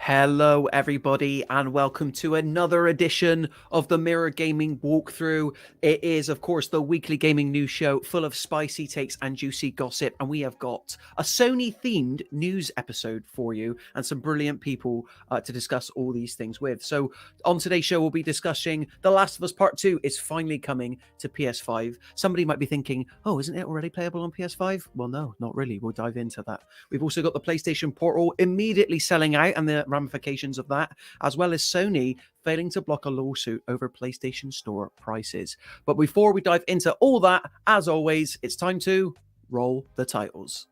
Hello, everybody, and welcome to another edition of the Mirror Gaming Walkthrough. It is, of course, the weekly gaming news show full of spicy takes and juicy gossip, and we have got a Sony-themed news episode for you and some brilliant people to discuss all these things with. So, on today's show, we'll be discussing The Last of Us Part 2 is finally coming to PS5. Somebody might be thinking, oh, isn't it already playable on PS5? Well, no, not really. We'll dive into that. We've also got the PlayStation Portal immediately selling out and the ramifications of that, as well as Sony failing to block a lawsuit over PlayStation Store prices. But before we dive into all that, as always, it's time to roll the titles.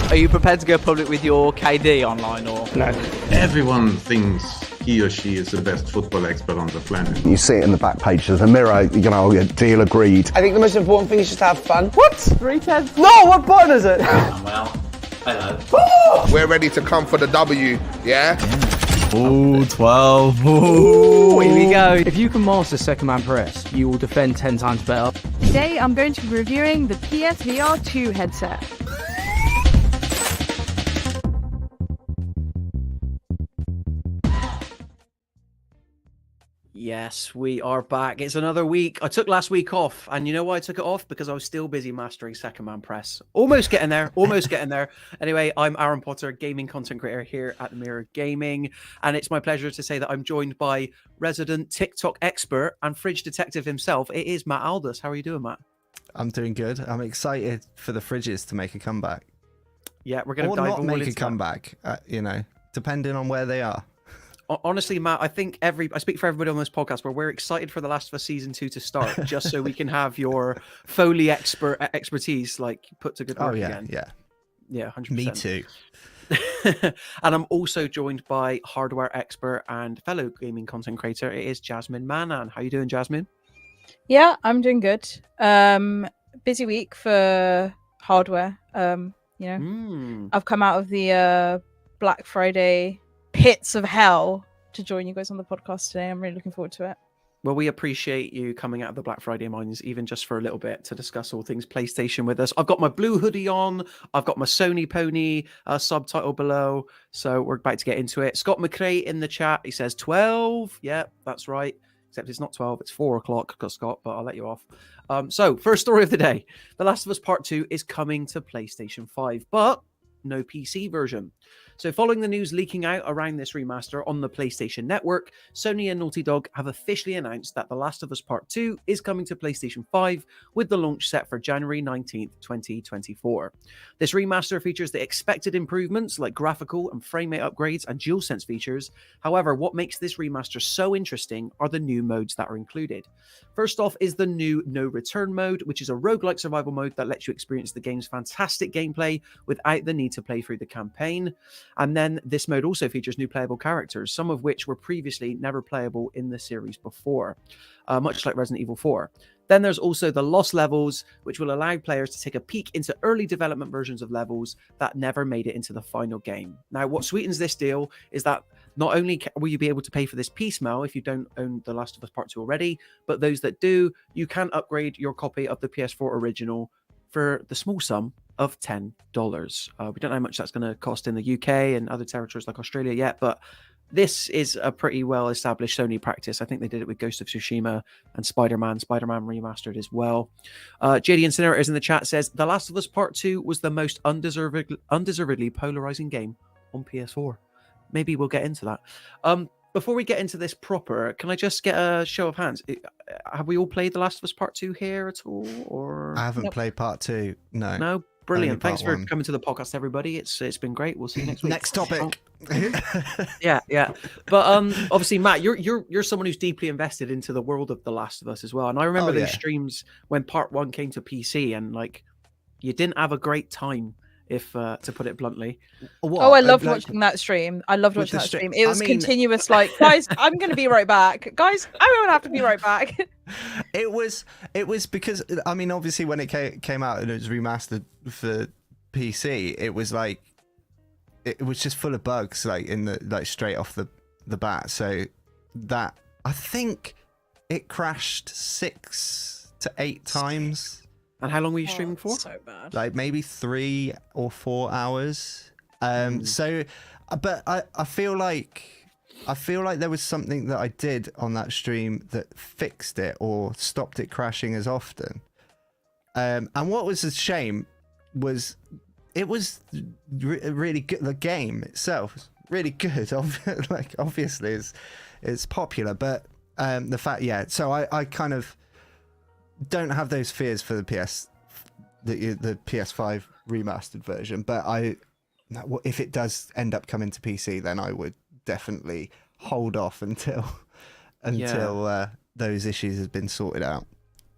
Are you prepared to go public with your KD online or no? Everyone thinks he or she is the best football expert on the planet. You see it in the back page of the Mirror, a deal agreed. I think the most important thing is just to have fun. What? 310? No, what button is it? Well, hello. We're ready to come for the W, yeah? Ooh, 12. Ooh, here we go. If you can master Second Man Press, you will defend 10 times better. Today I'm going to be reviewing the PSVR 2 headset. Yes, we are back. It's another week. I took last week off, and you know why I took it off? Because I was still busy mastering Second Man Press. Almost getting there. Anyway, I'm Aaron Potter, gaming content creator here at Mirror Gaming, and it's my pleasure to say that I'm joined by resident TikTok expert and fridge detective himself. It is Matt Aldous. How are you doing, Matt? I'm doing good. I'm excited for the fridges to make a comeback. Yeah, we're going to or dive not all make into a comeback. Depending on where they are. Honestly, Matt, I think I speak for everybody on this podcast, but we're excited for The Last of Us Season 2 to start, just so we can have your Foley expertise put to good work again. Yeah, 100%. Me too. And I'm also joined by hardware expert and fellow gaming content creator. It is Jasmine Manan. How you doing, Jasmine? Yeah, I'm doing good. Busy week for hardware. I've come out of the Black Friday pits of hell to join you guys on the podcast today. I'm really looking forward to it. Well, we appreciate you coming out of the Black Friday mines, even just for a little bit, to discuss all things PlayStation with us. I've got my blue hoodie on. I've got my Sony pony subtitle below. So we're about to get into it. Scott McRae in the chat. He says 12. Yeah, that's right. Except it's not 12. It's 4 o'clock, Scott, but I'll let you off. So first story of the day. The Last of Us Part 2 is coming to PlayStation 5, but no PC version. So following the news leaking out around this remaster on the PlayStation Network, Sony and Naughty Dog have officially announced that The Last of Us Part 2 is coming to PlayStation 5 with the launch set for January 19th, 2024. This remaster features the expected improvements like graphical and frame rate upgrades and DualSense features. However, what makes this remaster so interesting are the new modes that are included. First off is the new No Return mode, which is a roguelike survival mode that lets you experience the game's fantastic gameplay without the need to play through the campaign. And then this mode also features new playable characters, some of which were previously never playable in the series before, much like Resident Evil 4. Then there's also the Lost levels, which will allow players to take a peek into early development versions of levels that never made it into the final game. Now, what sweetens this deal is that not only will you be able to pay for this piecemeal if you don't own The Last of Us Part 2 already, but those that do, you can upgrade your copy of the PS4 original for the small sum of $10. We don't know how much that's going to cost in the UK and other territories like Australia yet, but this is a pretty well-established Sony practice. I think they did it with Ghost of Tsushima and Spider-Man Remastered as well. JD Incinerators in the chat says, The Last of Us Part 2 was the most undeservedly polarizing game on PS4. Maybe we'll get into that. Before we get into this proper, can I just get a show of hands? Have we all played The Last of Us Part 2 here at all? Or I haven't played Part 2, no. No? Brilliant. Thanks for 1. coming to the podcast, everybody. It's been great. We'll see you next week. Next topic. Yeah. But obviously, Matt, you're someone who's deeply invested into the world of The Last of Us as well. And I remember those streams when Part 1 came to PC, and you didn't have a great time, if to put it bluntly. What? I loved watching that stream. I loved watching that stream. It was continuous, guys, I'm going to be right back. Guys, I won't have to be right back. It was because, obviously when it came out and it was remastered for PC, it was it was just full of bugs, in the straight off the bat. So that, I think it crashed 6 to 8 times And how long were you streaming for? So bad. Like maybe 3 or 4 hours. So, but I feel like there was something that I did on that stream that fixed it or stopped it crashing as often. And what was a shame was it was really good. The game itself was really good. Like obviously it's popular, but the fact, so I kind of don't have those fears for the PS5 remastered version, but if it does end up coming to PC, then I would definitely hold off until those issues have been sorted out.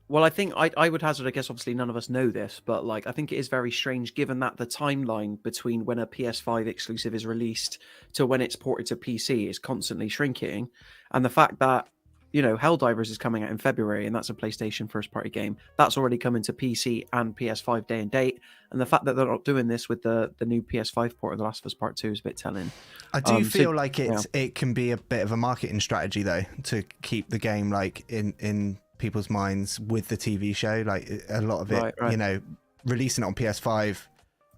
Well, I think I would hazard, I guess obviously none of us know this, but like I think it is very strange given that the timeline between when a PS5 exclusive is released to when it's ported to PC is constantly shrinking, and the fact that, you know, Helldivers is coming out in February, and that's a PlayStation first-party game. That's already coming to PC and PS5 day and date. And the fact that they're not doing this with the new PS5 port of The Last of Us Part 2 is a bit telling. I do feel like it can be a bit of a marketing strategy, though, to keep the game like in people's minds with the TV show. Like a lot of it, right. you know, releasing it on PS5,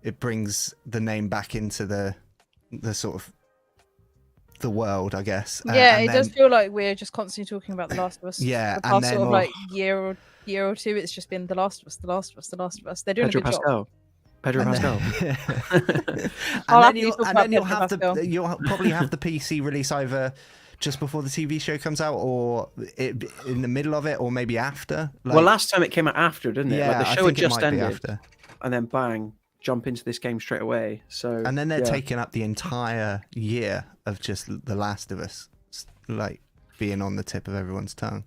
it brings the name back into the sort of the world, I guess. Yeah, it does feel like we're just constantly talking about The Last of Us. Yeah, the past and then sort of like year or two, it's just been The Last of Us, The Last of Us, The Last of Us. They're doing a good job. Pedro Pascal. And then you'll probably have the PC release either just before the TV show comes out, or in the middle of it, or maybe after. Well, last time it came out after, didn't it? Yeah, like the I show had think just it might be ended, after. and then bang, jump into this game straight away. So and then they're taking up the entire year of just The Last of Us, like being on the tip of everyone's tongue.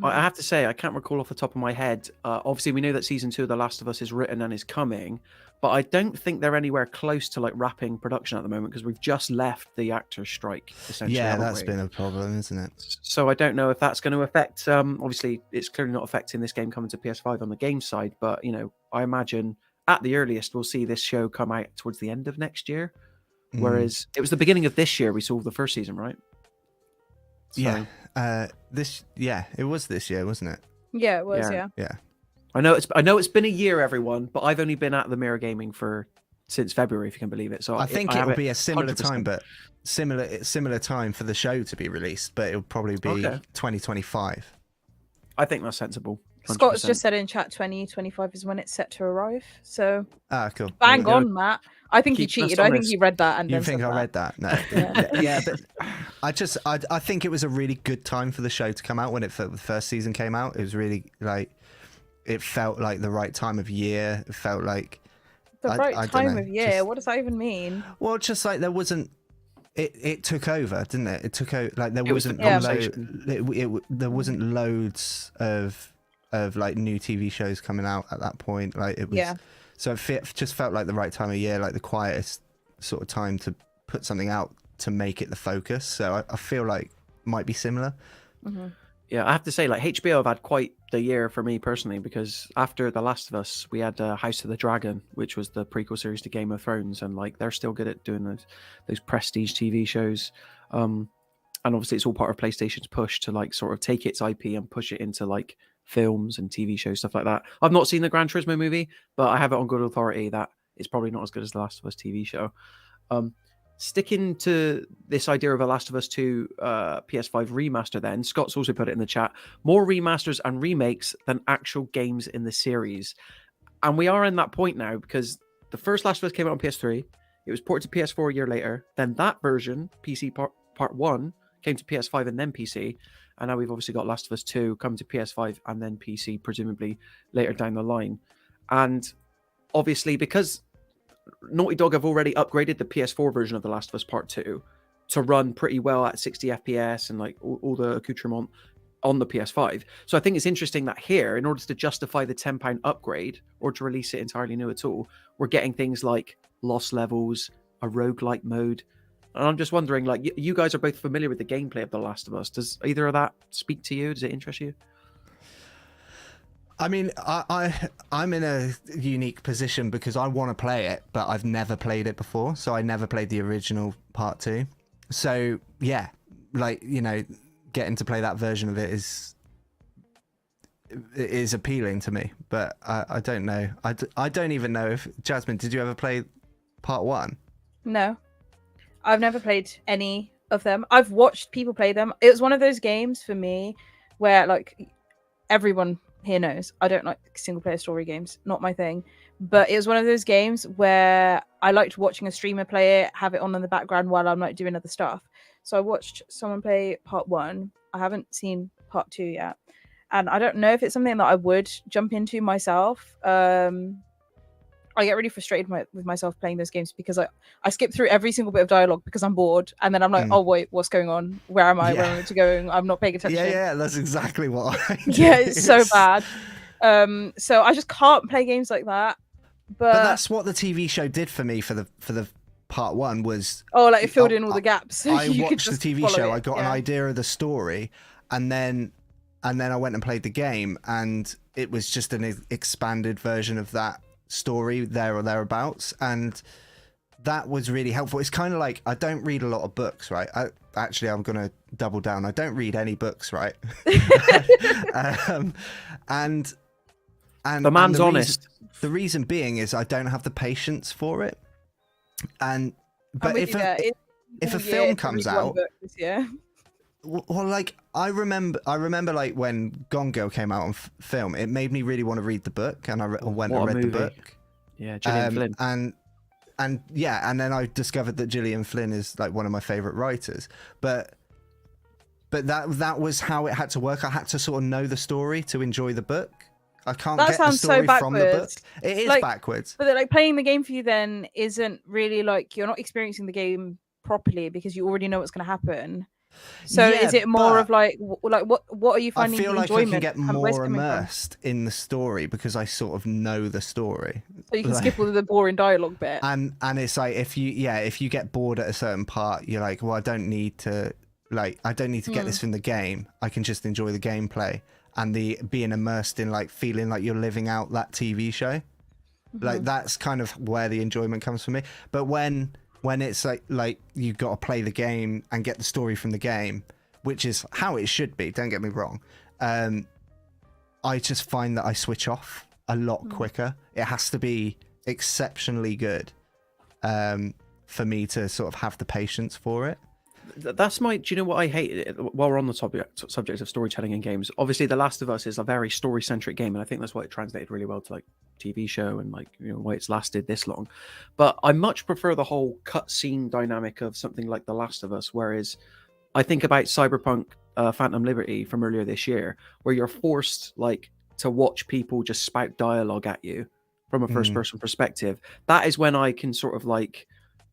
I have to say, I can't recall off the top of my head. Obviously, we know that season 2 of The Last of Us is written and is coming, but I don't think they're anywhere close to like wrapping production at the moment because we've just left the actors' strike. Essentially, Yeah, that's been a problem, isn't it? So I don't know if that's going to affect. Obviously, it's clearly not affecting this game coming to PS5 on the game side, but you know, I imagine at the earliest we'll see this show come out towards the end of next year. Whereas it was the beginning of this year we saw the first season, right? So, it was this year, wasn't it? Yeah, it was. Yeah. I know it's been a year, everyone, but I've only been at the Mirror Gaming since February, if you can believe it. So I think it will be a similar 100%. time, but similar time for the show to be released, but it'll probably be 2025. I think that's sensible. 100%. Scott's just said in chat 2025 is when it's set to arrive. So Cool. bang on, Matt. I think he cheated. I think he read that and you then think said I read that? No. Yeah, but I think it was a really good time for the show to come out when the first season came out. It was really like, it felt like the right time of year. It felt like the right I time of year. What does that even mean? Well, just like there wasn't. It took over, didn't it? It took over. Like there wasn't there wasn't loads of like new TV shows coming out at that point. Like it was. Yeah. So it just felt like the right time of year, like the quietest sort of time to put something out to make it the focus. So I feel like might be similar. Yeah, I have to say, like HBO have had quite the year for me personally, because after The Last of Us, we had House of the Dragon, which was the prequel series to Game of Thrones, and like they're still good at doing those prestige TV shows. And obviously, it's all part of PlayStation's push to like sort of take its IP and push it into like films and TV shows, stuff like that. I've not seen the Gran Turismo movie, but I have it on good authority that it's probably not as good as The Last of Us TV show. Sticking to this idea of a Last of Us 2 PS5 remaster, then Scott's also put it in the chat, more remasters and remakes than actual games in the series. And we are in that point now, because the first Last of Us came out on PS3, it was ported to PS4 a year later, then that version, PC part 1, came to PS5 and then PC, and now we've obviously got Last of Us 2 coming to PS5 and then PC, presumably later down the line. And obviously, because Naughty Dog have already upgraded the PS4 version of The Last of Us Part 2 to run pretty well at 60 FPS and like all the accoutrement on the PS5. So I think it's interesting that here, in order to justify the £10 upgrade or to release it entirely new at all, we're getting things like lost levels, a roguelike mode. And I'm just wondering, like, you guys are both familiar with the gameplay of The Last of Us. Does either of that speak to you? Does it interest you? I mean, I'm in a unique position because I want to play it, but I've never played it before. So I never played the original Part 2. So, yeah, like, you know, getting to play that version of it is... is appealing to me, but I don't know. I don't even know if Jasmine. Did you ever play part 1? No, I've never played any of them. I've watched people play them. It was one of those games for me where like everyone here knows I don't like single player story games, not my thing. But it was one of those games where I liked watching a streamer play it, have it on in the background while I'm like doing other stuff. So I watched someone play part 1. I haven't seen part 2 yet, and I don't know if it's something that I would jump into myself. I get really frustrated with myself playing those games because I skip through every single bit of dialogue because I'm bored, and then I'm like, oh wait, what's going on? Where am I? Where am I to go? I'm not paying attention. Yeah, that's exactly what I do. Yeah, it's so bad. So I just can't play games like that. But that's what the TV show did for me for the part 1 was. Oh, like it filled in all the gaps. I watched the TV show. I got an idea of the story, and then I went and played the game, and it was just an expanded version of that story there or thereabouts, and that was really helpful. It's kind of like I don't read a lot of books, right? I'm gonna double down. I don't read any books, right? And the man's honest. The reason being is I don't have the patience for it. But if a film comes out, well, like I remember like when Gone Girl came out on film, it made me really want to read the book, and I went and read the book. Yeah, Gillian Flynn. And then I discovered that Gillian Flynn is like one of my favorite writers. But that was how it had to work. I had to sort of know the story to enjoy the book. I can't get the story from the book. It is backwards. But like playing the game for you then isn't really like you're not experiencing the game properly because you already know what's going to happen. So is it more of like what are you finding? I feel like I can get and more immersed in the story because I sort of know the story. So you can skip all of the boring dialogue bit. And it's like if you get bored at a certain part, you're like, well, I don't need to get this from the game. I can just enjoy the gameplay and the being immersed in like feeling like you're living out that TV show. Like that's kind of where the enjoyment comes from me. But when it's like you've got to play the game and get the story from the game, which is how it should be, don't get me wrong, I just find that I switch off a lot quicker. It has to be exceptionally good for me to sort of have the patience for it. That's do you know what I hate? While we're on the subject of storytelling in games, obviously The Last of Us is a very story-centric game, and I think that's why it translated really well to like TV show and like why it's lasted this long. But I much prefer the whole cutscene dynamic of something like The Last of Us, whereas I think about Cyberpunk Phantom Liberty from earlier this year, where you're forced like to watch people just spout dialogue at you from a first-person perspective. That is when I can sort of like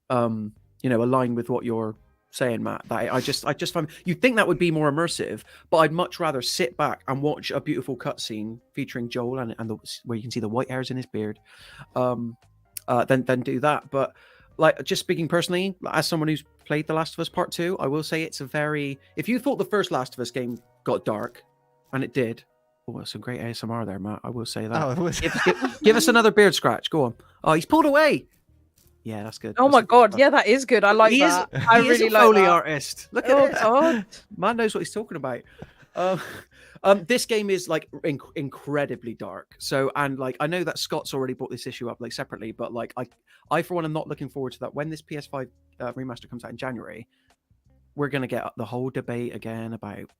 align with what you're saying, Matt. That I just find you'd think that would be more immersive, but I'd much rather sit back and watch a beautiful cutscene featuring Joel and where you can see the white hairs in his beard, than do that. But like, just speaking personally, as someone who's played The Last of Us Part 2, I will say it's a very. If you thought the first Last of Us game got dark, and it did. Oh, that's some great ASMR there, Matt. I will say that. Oh, it was. Give us another beard scratch. Go on. Oh, he's pulled away. Yeah, that's good. Oh my god, yeah, that is good. I like that. I really like Foley that. artist. Look at it. God. Man knows what he's talking about. This game is like incredibly dark. So, and like I know that Scott's already brought this issue up like separately, but like I for one am not looking forward to that. When this PS5 remaster comes out in January, we're gonna get the whole debate again about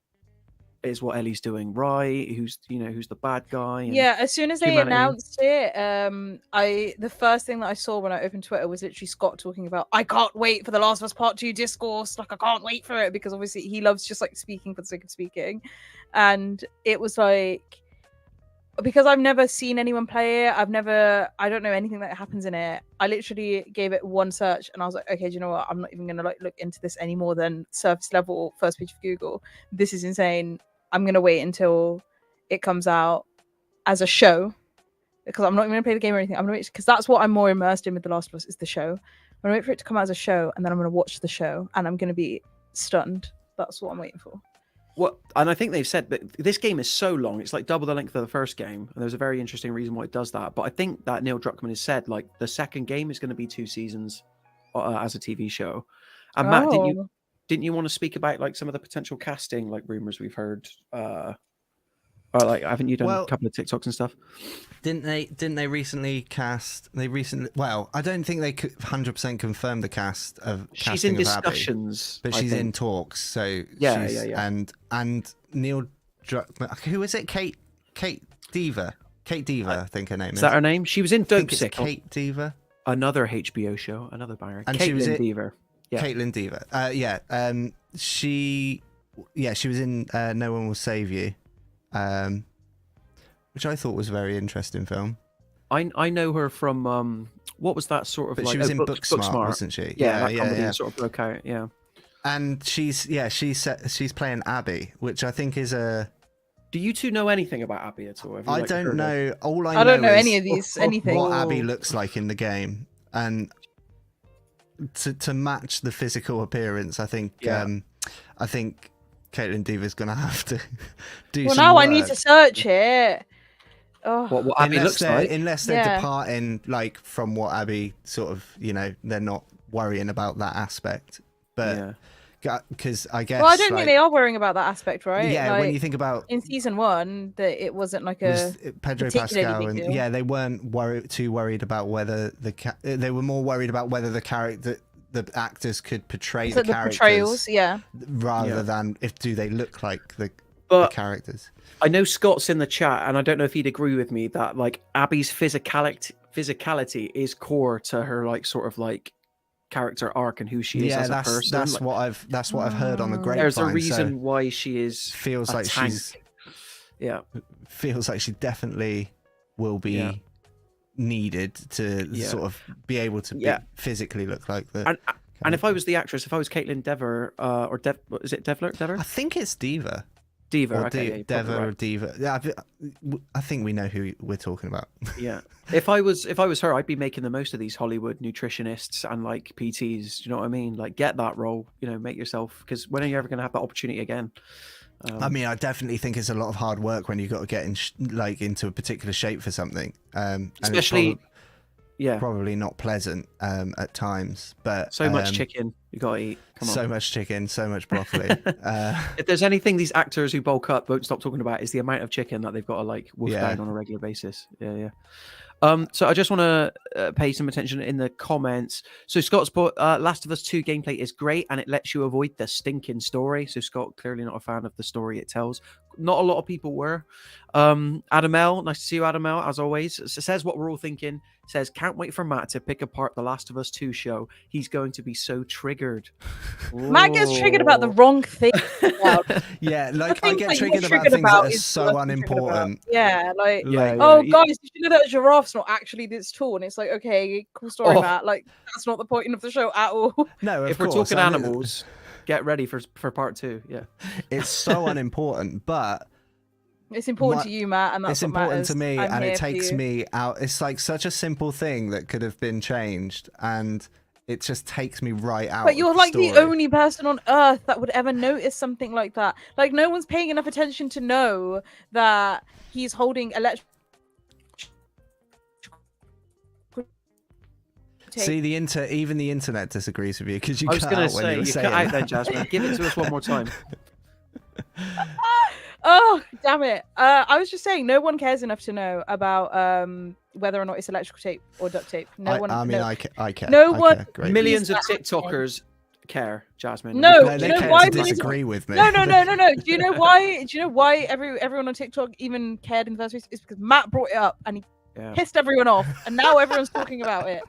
is what Ellie's doing right, who's the bad guy. And yeah, as soon as they announced it, the first thing that I saw when I opened Twitter was literally Scott talking about, I can't wait for The Last of Us Part 2 discourse, like I can't wait for it, because obviously he loves just like speaking for the sake of speaking. And it was like, because I've never seen anyone play it, I don't know anything that happens in it. I literally gave it one search and I was like, okay, do you know what? I'm not even gonna like look into this any more than surface level first page of Google. This is insane. I'm going to wait until it comes out as a show, because I'm not even going to play the game or anything. I'm going to wait, because that's what I'm more immersed in with The Last of Us, is the show. I'm going to wait for it to come out as a show, and then I'm going to watch the show, and I'm going to be stunned. That's what I'm waiting for. Well, and I think they've said that this game is so long, it's like double the length of the first game, and there's a very interesting reason why it does that. But I think that Neil Druckmann has said, like, the second game is going to be 2 seasons as a TV show. And Matt, didn't you want to speak about like some of the potential casting like rumors we've heard Or like, haven't you done a couple of TikToks and stuff? Didn't they recently cast? Well, I don't think they could 100% confirm the cast of. She's in casting of Abby, discussions, but I she's think. in talks. So Yeah. And Neil, who is it? Kate Diva. Kate Diva, I think her name is. Is that her name? She was in Dope Sick. Kate Diva. Another HBO show, another banger. And Caitlin she was Deaver. Yeah. Caitlin Diva. She was in No One Will Save You, which I thought was a very interesting film. I know her from what was that sort of? But like, she was in Booksmart, wasn't she? Yeah, that comedy sort of broke out. Yeah. And she's playing Abby, which I think is a. Do you two know anything about Abby at all? I don't know. All I don't know is any of these. Anything. What Abby looks like in the game, and to match the physical appearance, I think Caitlin Diva's gonna have to do. Well, some now work. I need to search it. Oh. What Abby looks like, unless they're departing like from what Abby sort of, they're not worrying about that aspect, but. Because I guess. Well, I don't think they are worrying about that aspect, right? Yeah, like, when you think about in season 1, that it wasn't like Pedro Pascal, and they weren't too worried about whether they were more worried about whether the actors could portray the characters, portrayals, rather than do they look like the characters. I know Scott's in the chat, and I don't know if he'd agree with me that like Abby's physicality is core to her like sort of like character arc and who she is as a person. That's what I've heard on the grapevine. There's a reason why she feels like she's feels like she definitely will be needed to sort of be able to physically look like the. And if I was the actress, if I was Caitlin Dever is it Dever? I think it's Diva. Diva, or okay, Dever right. or Diva. Yeah, I think we know who we're talking about. Yeah, if I was her, I'd be making the most of these Hollywood nutritionists and like PTs. Do you know what I mean? Like, get that role. Make yourself, because when are you ever going to have that opportunity again? I mean, I definitely think it's a lot of hard work when you've got to get into a particular shape for something, especially. Probably not pleasant at times, but so much chicken you gotta eat. Come on. So much chicken, so much broccoli. If there's anything these actors who bulk up won't stop talking about, is the amount of chicken that they've got to like wolf down on a regular basis. Yeah. So I just want to pay some attention in the comments. So Scott's put Last of Us 2 gameplay is great and it lets you avoid the stinking story. So Scott, clearly not a fan of the story it tells. Not a lot of people were. Adam L, nice to see you, Adam L, as always. Says what we're all thinking. Says, can't wait for Matt to pick apart the Last of Us 2 show. He's going to be so triggered. Matt gets triggered about the wrong thing. Yeah, like I get triggered about things that are so unimportant. Yeah, guys, did you know that a giraffe's not actually this tall? And it's like, okay, cool story, Matt. Like, that's not the point of the show at all. No, if we're talking animals, get ready for part 2. Yeah, it's so unimportant, but it's important to you, Matt, and that's what important matters. to me, and it takes me out. It's like such a simple thing that could have been changed, and it just takes me right out. But you're like the only person on earth that would ever notice something like that. Like, no one's paying enough attention to know that he's holding electric. See, even the internet disagrees with you because you. I was going to say you cut out then, Jasmine. Give it to us one more time. Oh, damn it. I was just saying, no one cares enough to know about whether or not it's electrical tape or duct tape. I care. No one. Millions of TikTokers care, Jasmine. No, they care to disagree with me. No. Do you know why? Do you know why everyone on TikTok even cared in the first place? It's because Matt brought it up and he pissed everyone off, and now everyone's talking about it.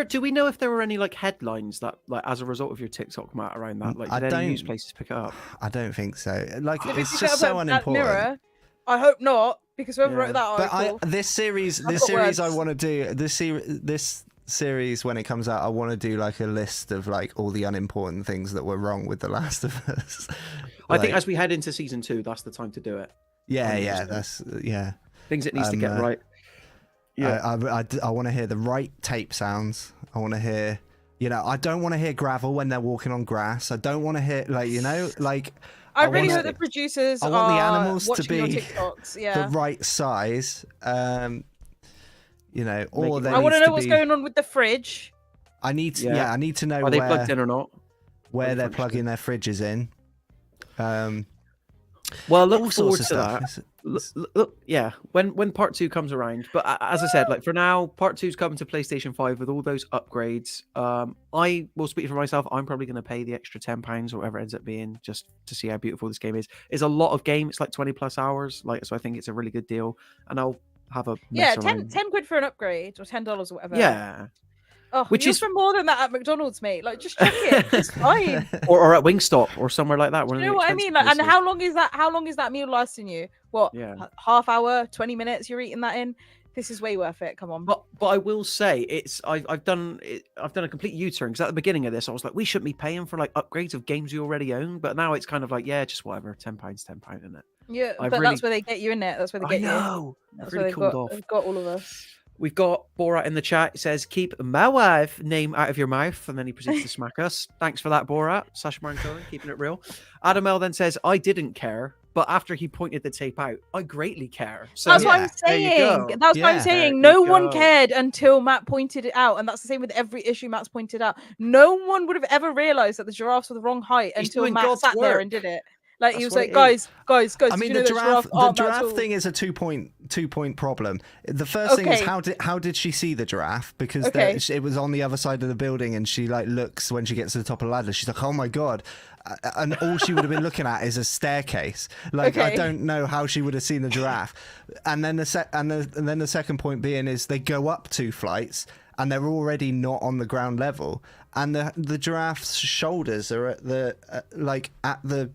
Do we know if there were any like headlines that like as a result of your TikTok, Matt, around that? Like, did any news places pick it up? I don't think so. Like, it's just so unimportant. Mirror, I hope not, because whoever wrote that article. But this series I want to do this series when it comes out. I want to do like a list of like all the unimportant things that were wrong with The Last of Us. I think as we head into season 2, that's the time to do it. Yeah, things it needs to get right. Yeah, I want to hear the right tape sounds. I want to hear, I don't want to hear gravel when they're walking on grass. I don't want to hear I really hope the producers I want the animals to be the right size. I want to know what's going on with the fridge. I need to, I need to know are they plugged in or not? Where they're plugging their fridges in. Well, look all forward sorts of to stuff. that. Look, yeah, when part 2 comes around. But as I said, like for now, part 2's coming to PlayStation 5 with all those upgrades. I will speak for myself. I'm probably going to pay the extra £10 or whatever it ends up being just to see how beautiful this game is. It's a lot of game. It's like 20 plus hours. Like, so I think it's a really good deal. And I'll have a mess 10 around. quid for an upgrade or $10 or whatever. Yeah. Oh, Which you'll is spend more than that at McDonald's, mate. Like, just check it. It's fine. or at Wingstop or somewhere like that. You know what I mean? Like, and how long is that meal lasting you? What? Yeah. Half hour, 20 minutes? You're eating that in. This is way worth it. Come on. But I will say I've done a complete U-turn because at the beginning of this I was like, we shouldn't be paying for like upgrades of games we already own. But now it's kind of like, yeah, just whatever, £10, isn't it? Yeah, I've but really- that's where they get you in it. That's where they get I know. you. That's I've really where cooled off. they've got all of us. We've got Borat in the chat. It says, keep my wife name out of your mouth. And then he proceeds to smack us. Thanks for that, Borat. Sasha Baron Cohen, keeping it real. Adam L then says, I didn't care. But after he pointed the tape out, I greatly care. So That's what I'm there you saying. go. That's what I'm Yeah. saying. There No you one go. cared until Matt pointed it out. And that's the same with every issue Matt's pointed out. No one would have ever realized that the giraffes were the wrong height He's until doing Matt God's sat there work. and did it. Like, he That's was what like, it is. guys, I did mean, you the know that giraffe aren't Matt's all-" thing is a two point problem. The first thing is Okay. how did she see the giraffe? Because Okay. it was on the other side of the building, and she like looks when she gets to the top of the ladder. She's like, oh my god. And all she would have been looking at is a staircase. Like, I Okay. don't know how she would have seen the giraffe. And then the second point being is they go up 2 flights and they're already not on the ground level. And the giraffe's shoulders are at the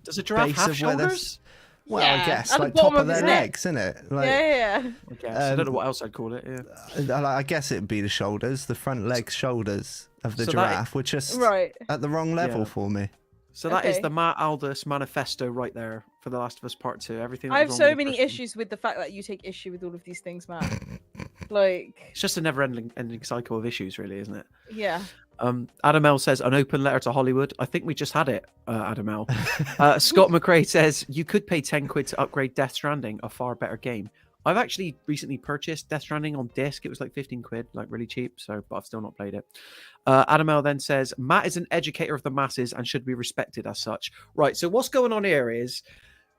Does a giraffe base have of where they're. shoulders? Well, Yeah, I guess at the like bottom top of of his their neck. legs, isn't it? Like, Yeah. I guess. I don't know what else I'd call it. Yeah. I guess it'd be the shoulders, the front leg shoulders of the So that- giraffe, which are Right. at the wrong level Yeah. for me. So that is Okay. the Matt Aldous manifesto right there for The Last of Us Part 2. Everything. that I have was wrong so with the many first one. issues with the fact that you take issue with all of these things, Matt. Like, It's just a never-ending cycle of issues, really, isn't it? yeah. Adam L says, an open letter to Hollywood. I think we just had it, Adam L. Scott McRae says, you could pay 10 quid to upgrade Death Stranding, a far better game. I've actually recently purchased Death Stranding on disc. It was like 15 quid, like really cheap. So, but I've still not played it. Adam L then says, Matt is an educator of the masses and should be respected as such. Right. So what's going on here is,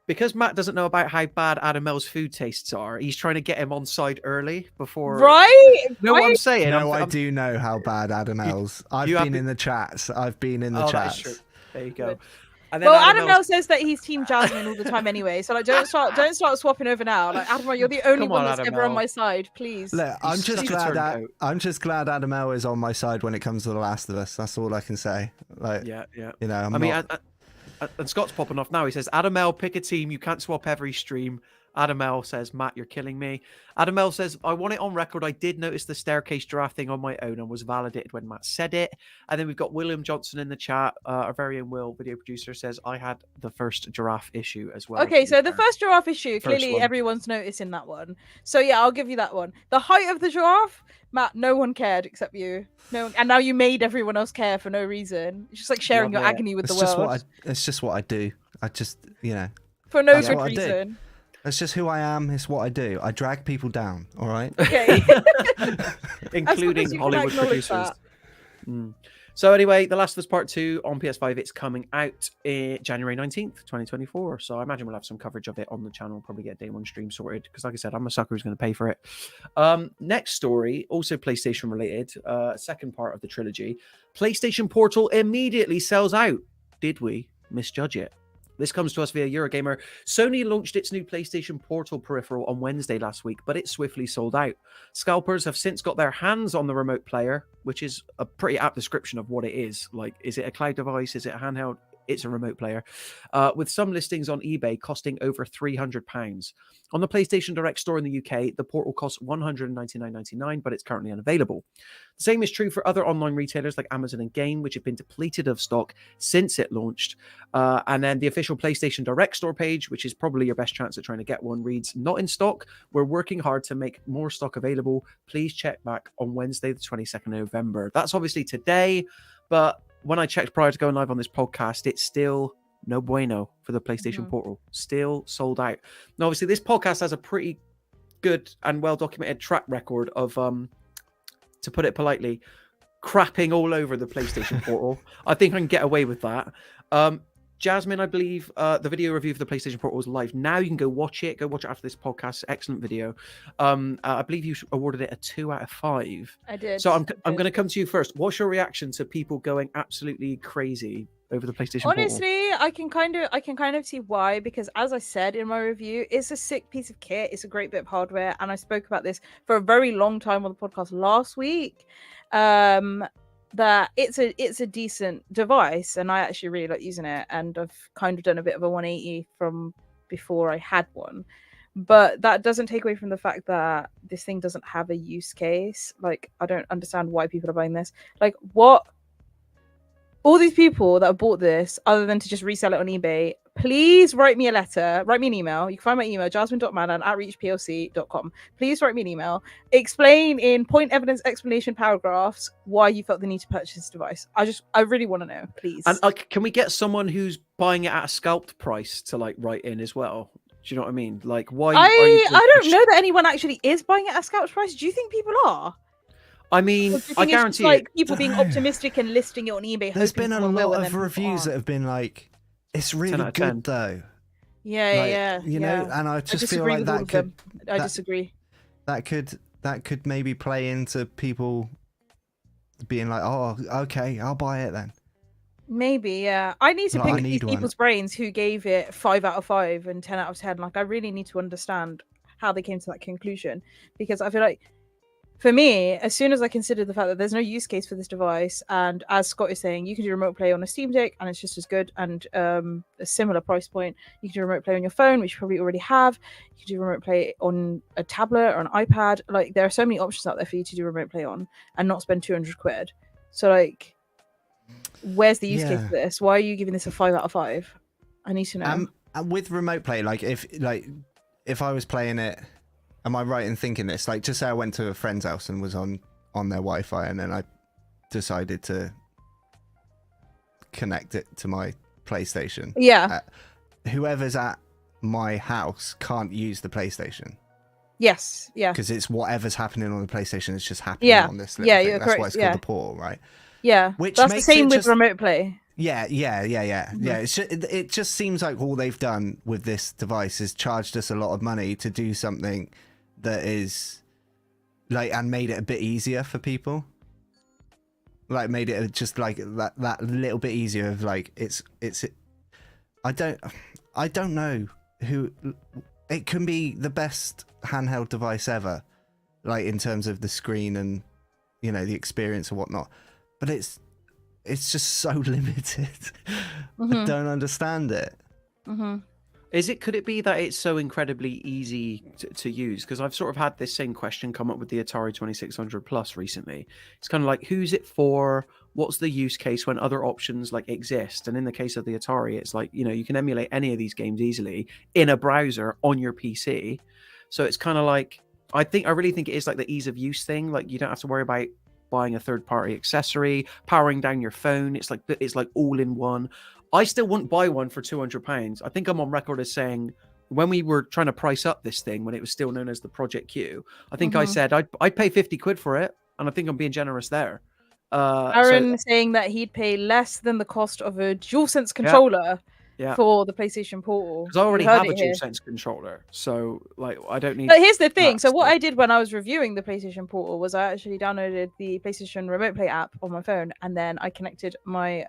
because Matt doesn't know about how bad Adam L's food tastes are, he's trying to get him on side early before. Right? You know what I'm saying? No, I'm- I do know how bad Adam L's. I've you have been been- in the chats. I've been in the Oh, that's true. chats. There you go. Good. And then Well, Adam L L says that he's Team Jasmine all the time anyway. So like, don't start swapping over now. Like, Adam L, you're the only Come one on, that's Adam ever on L. my side. Please. Look, I'm such just a glad turncoat. I'm just glad Adam L is on my side when it comes to The Last of Us. That's all I can say. Like, Yeah. you know, I mean, and Scott's popping off now. He says, Adam L, pick a team. You can't swap every stream. Adam L says, Matt, you're killing me. Adam L says, I want it on record. I did notice the staircase giraffe thing on my own and was validated when Matt said it. And then we've got William Johnson in the chat. Our very own Will, video producer, says, I had the first giraffe issue as well. Okay, to be so the fair. first giraffe issue, First clearly one. everyone's noticing that one. So yeah, I'll give you that one. The height of the giraffe, Matt, no one cared except you. No one, and now you made everyone else care for no reason. It's just like sharing Love your it. agony with it's the just world it's just what I do. I just, you know, for no that's good what I do. reason. that's just who I am. It's what I do. I drag people down. All right. Okay. including you can Hollywood acknowledge producers. that. So anyway, The Last of Us Part 2 on PS5, it's coming out January 19th, 2024. So I imagine we'll have some coverage of it on the channel, probably get a day one stream sorted, because like I said, I'm a sucker who's going to pay for it. Next story, also PlayStation related, second part of the trilogy. PlayStation Portal immediately sells out. Did we misjudge it? This comes to us via Eurogamer. Sony launched its new PlayStation Portal peripheral on Wednesday last week, but it swiftly sold out. Scalpers have since got their hands on the remote player, which is a pretty apt description of what it is. Like, is it a cloud device? Is it a handheld? It's a remote player, with some listings on eBay costing over £300. On the PlayStation Direct store in the UK, the Portal costs $199.99, but it's currently unavailable. The same is true for other online retailers like Amazon and Game, which have been depleted of stock since it launched. And then the official PlayStation Direct store page, which is probably your best chance at trying to get one, reads, not in stock. We're working hard to make more stock available. Please check back on Wednesday, the 22nd of November. That's obviously today, but when I checked prior to going live on this podcast, it's still no bueno for the PlayStation Portal. Still sold out. Now, obviously, this podcast has a pretty good and well-documented track record of, to put it politely, crapping all over the PlayStation Portal. I think I can get away with that. Jasmine, I believe the video review for the PlayStation Portal is live now. You can go watch it. Go watch it after this podcast. Excellent video. I believe you awarded it a 2 out of 5. I did. So I'm going to come to you first. What's your reaction to people going absolutely crazy over the PlayStation Portal? Honestly, I can kind of see why, because as I said in my review, it's a sick piece of kit. It's a great bit of hardware, and I spoke about this for a very long time on the podcast last week. That it's a decent device, and I actually really like using it, and I've kind of done a bit of a 180 from before I had one. But that doesn't take away from the fact that this thing doesn't have a use case. Like, I don't understand why people are buying this. Like, what? All these people that have bought this, other than to just resell it on eBay, please write me a letter, write me an email. You can find my email, jasmine.madan@reachplc.com. Please write me an email. Explain in point, evidence, explanation paragraphs why you felt the need to purchase this device. I really want to know, please. And can we get someone who's buying it at a scalped price to like write in as well? Do you know what I mean? Like, why? I don't know that anyone actually is buying it at a scalped price. Do you think people are? I mean, I guarantee like people being optimistic and listing it on eBay. There's been a lot of reviews that have been like, "It's really good, though." Yeah, You know, and I just feel like that could. I disagree. That could maybe play into people being like, "Oh, okay, I'll buy it then." Maybe, yeah. I need to pick these people's brains who gave it 5 out of 5 and 10 out of 10. Like, I really need to understand how they came to that conclusion, because I feel like, for me, as soon as I consider the fact that there's no use case for this device, and as Scott is saying, you can do remote play on a Steam Deck and it's just as good, and a similar price point. You can do remote play on your phone, which you probably already have. You can do remote play on a tablet or an iPad. Like, there are so many options out there for you to do remote play on and not spend 200 quid. So, like, where's the use case for this? Why are you giving this a 5 out of 5? I need to know. And with remote play, like if I was playing it, am I right in thinking this? Like, just say I went to a friend's house and was on their Wi-Fi, and then I decided to connect it to my PlayStation. Yeah. Whoever's at my house can't use the PlayStation. Yes. Yeah. Because it's whatever's happening on the PlayStation is just happening on this little thing. That's why it's called the Portal, right? Yeah. Which that's makes the same it with just... remote play. Yeah. It just seems like all they've done with this device is charged us a lot of money to do something that is like, and made it a bit easier for people. Like, made it just like that little bit easier of like, it's I don't know who it can be the best handheld device ever, like in terms of the screen and, you know, the experience and whatnot, but it's just so limited. I don't understand it. Could it be that it's so incredibly easy to use? Because I've sort of had this same question come up with the Atari 2600 Plus recently. It's kind of like, who's it for? What's the use case when other options like exist? And in the case of the Atari, it's like, you know, you can emulate any of these games easily in a browser on your PC. So it's kind of like, I really think it is like the ease of use thing. Like, you don't have to worry about buying a third-party accessory, powering down your phone. It's like all in one. I still wouldn't buy one for £200. I think I'm on record as saying, when we were trying to price up this thing, when it was still known as the Project Q, I think I said I'd pay 50 quid for it, and I think I'm being generous there. Aaron saying that he'd pay less than the cost of a DualSense controller for the PlayStation Portal. Because I already have a DualSense controller, so like I don't need. But here's the thing. So what I did when I was reviewing the PlayStation Portal was I actually downloaded the PlayStation Remote Play app on my phone, and then I connected my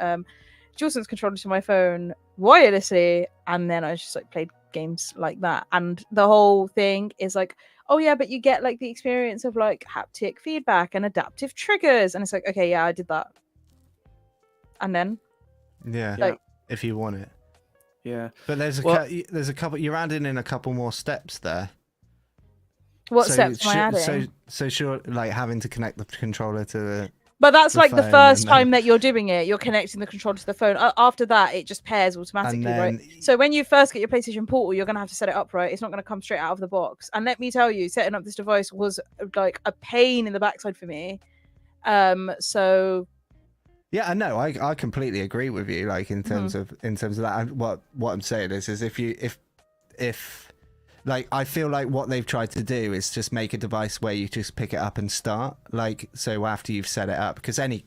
DualSense controller to my phone wirelessly, and then I just like played games like that. And the whole thing is like, oh yeah, but you get like the experience of like haptic feedback and adaptive triggers, and it's like, okay, yeah, I did that. And then if you want it. Yeah. But there's a couple, you're adding in a couple more steps there. What steps am I adding? So sure, like having to connect the controller to the... But that's like the first time that you're doing it. You're connecting the controller to the phone. After that, it just pairs automatically, right? So when you first get your PlayStation Portal, you're going to have to set it up, right? It's not going to come straight out of the box. And let me tell you, setting up this device was like a pain in the backside for me. So... Yeah, I know. I completely agree with you. Like in terms of that, and what I'm saying is if like, I feel like what they've tried to do is just make a device where you just pick it up and start. Like, so after you've set it up, because any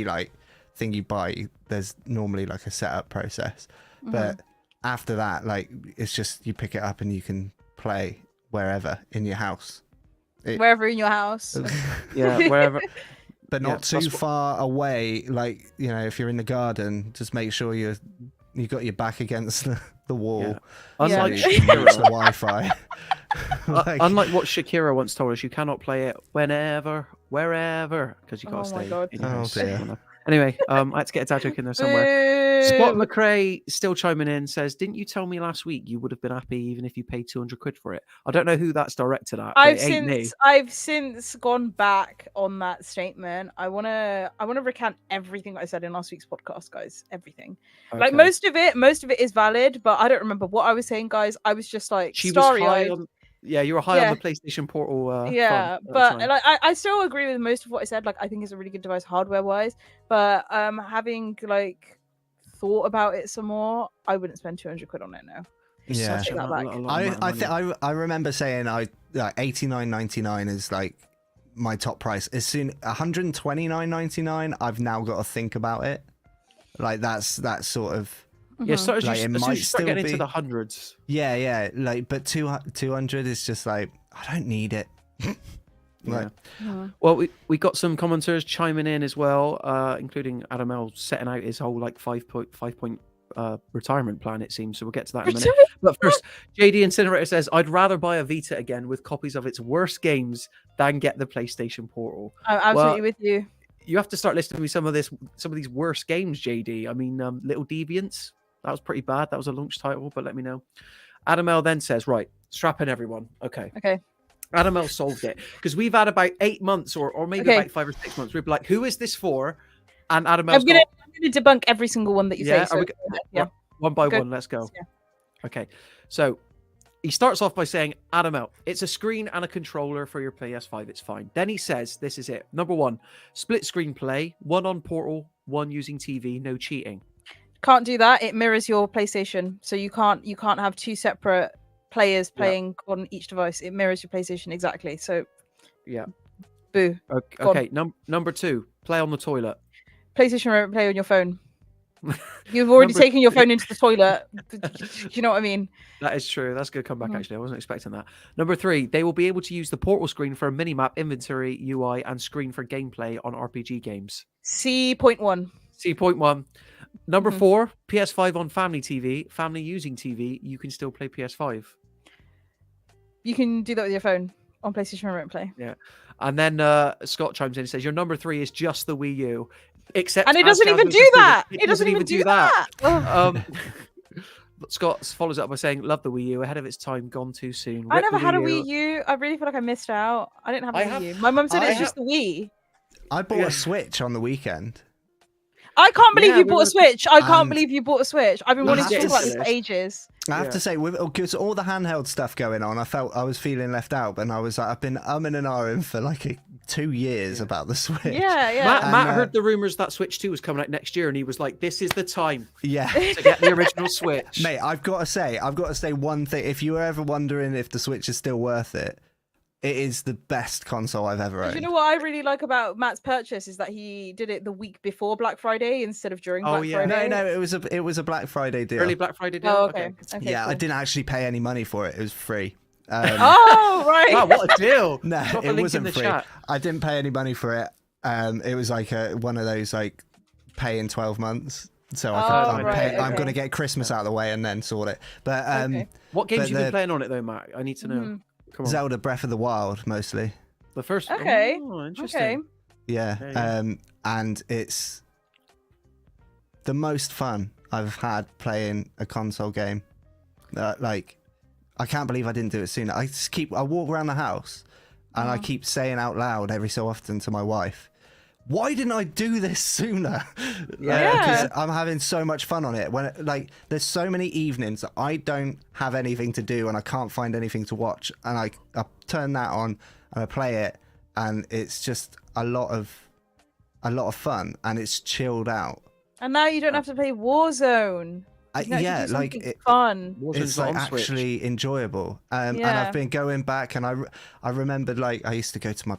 like thing you buy, there's normally like a setup process. But after that, like, it's just you pick it up and you can play wherever in your house. Wherever in your house. Yeah, wherever. But not too far away. Like, you know, if you're in the garden, just make sure you got your back against the wall. Yeah. Unlike so you can reach the Wi-Fi. Unlike what Shakira once told us, you cannot play it whenever, wherever, because you got to stay in your house. Dear. Anyway, I had to get a dad joke in there somewhere. Spot McRae still chiming in, says, "Didn't you tell me last week you would have been happy even if you paid 200 quid for it?" I don't know who that's directed at. I've since gone back on that statement. I wanna recant everything I said in last week's podcast, guys. Everything. Okay. Like most of it is valid, but I don't remember what I was saying, guys. I was just like starry-eyed. Yeah, you were high on the PlayStation Portal. But like, I still agree with most of what I said. Like, I think it's a really good device hardware-wise. But having like thought about it some more, I wouldn't spend 200 quid on it now. Yeah, I remember saying $89.99 is like my top price. As soon $129.99, I've now got to think about it. Like that's sort of. Yeah, so as like, you start getting into the hundreds. Yeah, like, but 200 is just like, I don't need it. Like, well, we got some commenters chiming in as well, including Adam L setting out his whole like 5-point retirement plan, it seems. So we'll get to that in a minute. But first, JD Incinerator says, "I'd rather buy a Vita again with copies of its worst games than get the PlayStation Portal." I'm absolutely with you. You have to start listing me some of these worst games, JD. I mean, Little Deviants. That was pretty bad. That was a launch title, but let me know. Adam L then says, right, strap in everyone. Okay. Adam L solved it. Because we've had about 8 months or maybe about 5 or 6 months. We'd be like, who is this for? And Adam L's I'm gonna debunk every single one that you say. So, one by one, let's go. Yeah. Okay. So he starts off by saying, Adam L, it's a screen and a controller for your PS5. It's fine. Then he says, this is it. Number 1, split screen play, 1 on Portal, 1 using TV, no cheating. Can't do that. It mirrors your PlayStation, so you can't have 2 separate players playing on each device. It mirrors your PlayStation exactly. So boo. Okay. Number 2, play on the toilet. PlayStation Remote Play on your phone. You've already taken your phone into the toilet. Do you know what I mean? That is true. That's a good comeback, actually. I wasn't expecting that. Number 3, they will be able to use the Portal screen for a minimap, inventory, UI, and screen for gameplay on RPG games. C.1. C.1. Number 4, PS5 on family TV. Family using TV, you can still play PS5. You can do that with your phone on PlayStation Remote Play. Yeah. And then Scott chimes in and says, your number 3 is just the Wii U. Except and it doesn't even do that. It doesn't even do that. Scott follows up by saying, love the Wii U, ahead of its time, gone too soon. I never had a Wii U. I really feel like I missed out. I didn't have a Wii U. My mum said it's just the Wii. I bought a Switch on the weekend. I can't believe you bought a Switch. I can't believe you bought a Switch. I've been wanting to talk about this for ages. I have to say, because all the handheld stuff going on, I was feeling left out, and I was like, I've been umming and ahhing for like 2 years about the Switch. Yeah. Matt heard the rumors that Switch 2 was coming out next year, and he was like, "This is the time, to get the original Switch." Mate, I've got to say one thing. If you were ever wondering if the Switch is still worth it, it is the best console I've ever owned. You know what I really like about Matt's purchase is that he did it the week before Black Friday instead of during Black Friday. No, it was a Black Friday deal. Early Black Friday deal. Oh, okay. Yeah, cool. I didn't actually pay any money for it. It was free. Oh, right. Wow, what a deal. No, it wasn't free. Chat. I didn't pay any money for it. It was like one of those like pay in 12 months. So I'm going to get Christmas out of the way and then sort it. But what games you been playing on it though, Matt? I need to know. Zelda Breath of the Wild mostly. The first. Okay. Oh, interesting. Yeah. And it's the most fun I've had playing a console game. Like, I can't believe I didn't do it sooner. I walk around the house and I keep saying out loud every so often to my wife, why didn't I do this sooner? Because I'm having so much fun on it. When there's so many evenings that I don't have anything to do and I can't find anything to watch, and I turn that on and I play it, and it's just a lot of fun, and it's chilled out. And now you don't have to play Warzone. It's fun. It's like actually enjoyable. And I've been going back, and I remembered like I used to go to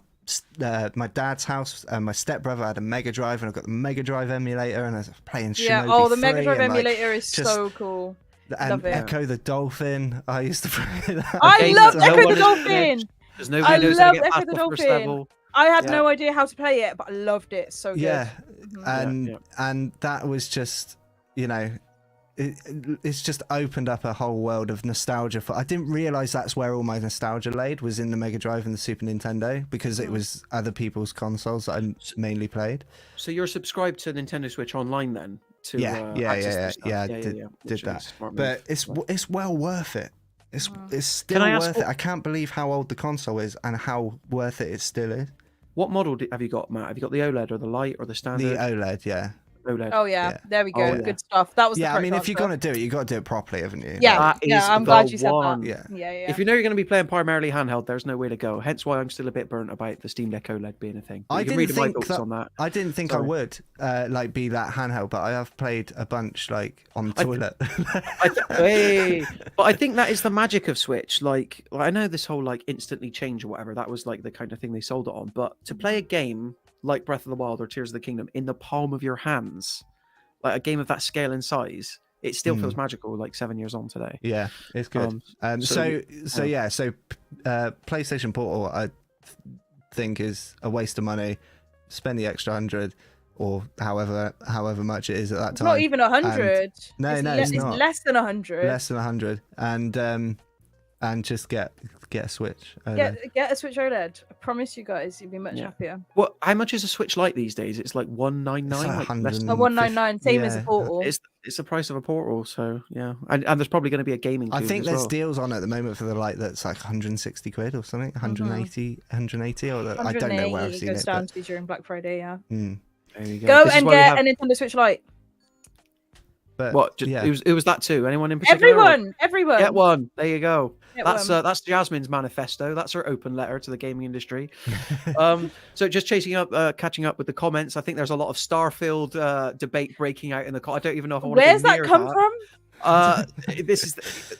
my dad's house, and my stepbrother had a Mega Drive, and I got the Mega Drive emulator, and I was playing Shinobi Yeah. Oh, the Mega 3 Drive and, like, emulator is just- so cool. And Love it. Echo the Dolphin. I used to play that. I game love that no Echo one the has Dolphin. finished, because I nobody knows how to love get Echo past the the first Dolphin. level. I had Yeah. no idea how to play it, but I loved it. So good. Yeah, Mhm. and that was just, you know, it's just opened up a whole world of nostalgia. I didn't realize that's where all my nostalgia laid, was in the Mega Drive and the Super Nintendo, because it was other people's consoles that I mainly played. So you're subscribed to Nintendo Switch Online then? To access this stuff? I Did did that. Smart move. But it's well worth it. It's still Can I ask worth it. I can't believe how old the console is and how worth it still is. What model have you got, Matt? Have you got the OLED or the Lite or the standard? The OLED, yeah. OLED. Oh yeah. Yeah. There we go. Oh, yeah. Good stuff. That was. Yeah, the I mean, correct if you're answer. going to do it, you got to do it properly, haven't you? Yeah, That is I'm the glad you said one. that. Yeah. Yeah. If you know you're going to be playing primarily handheld, there's no way to go. Hence why I'm still a bit burnt about the Steam Deck OLED being a thing. But I you can didn't read my think thoughts that, on that. I didn't think I Sorry. would like be that handheld, but I have played a bunch like on the toilet. But I think that is the magic of Switch. Like I know this whole like instantly change or whatever, that was like the kind of thing they sold it on. But to play a game like Breath of the Wild or Tears of the Kingdom in the palm of your hands, like a game of that scale and size, it still feels magical. Like 7 years on today. Yeah, it's good. So PlayStation Portal, I think, is a waste of money. Spend the extra 100 or however much it is at that time. Not even 100. No, it's it's not. It's less than 100. Less than 100, and just get a Switch. Get a Switch OLED. I promise you guys, you'll be much happier. Well, how much is a Switch Lite these days? It's like $199. It's like like 100. 199, same as a Portal. It's the price of a Portal, so yeah. And there's probably going to be a gaming. I think as there's well. deals on at the moment for the Lite that's like 160 quid or something, 180, 180, or I don't know where I've seen goes it. down to during Black Friday, yeah. There you go. Go This is and why we get have- a Nintendo Switch Lite. But What? yeah. It was that too. Anyone in particular? Everyone. Get one. There you go. Get That's Jasmine's manifesto. That's her open letter to the gaming industry. So just catching up with the comments. I think there's a lot of Starfield debate breaking out in the. I don't even know if I want Where's to go that near come from? This is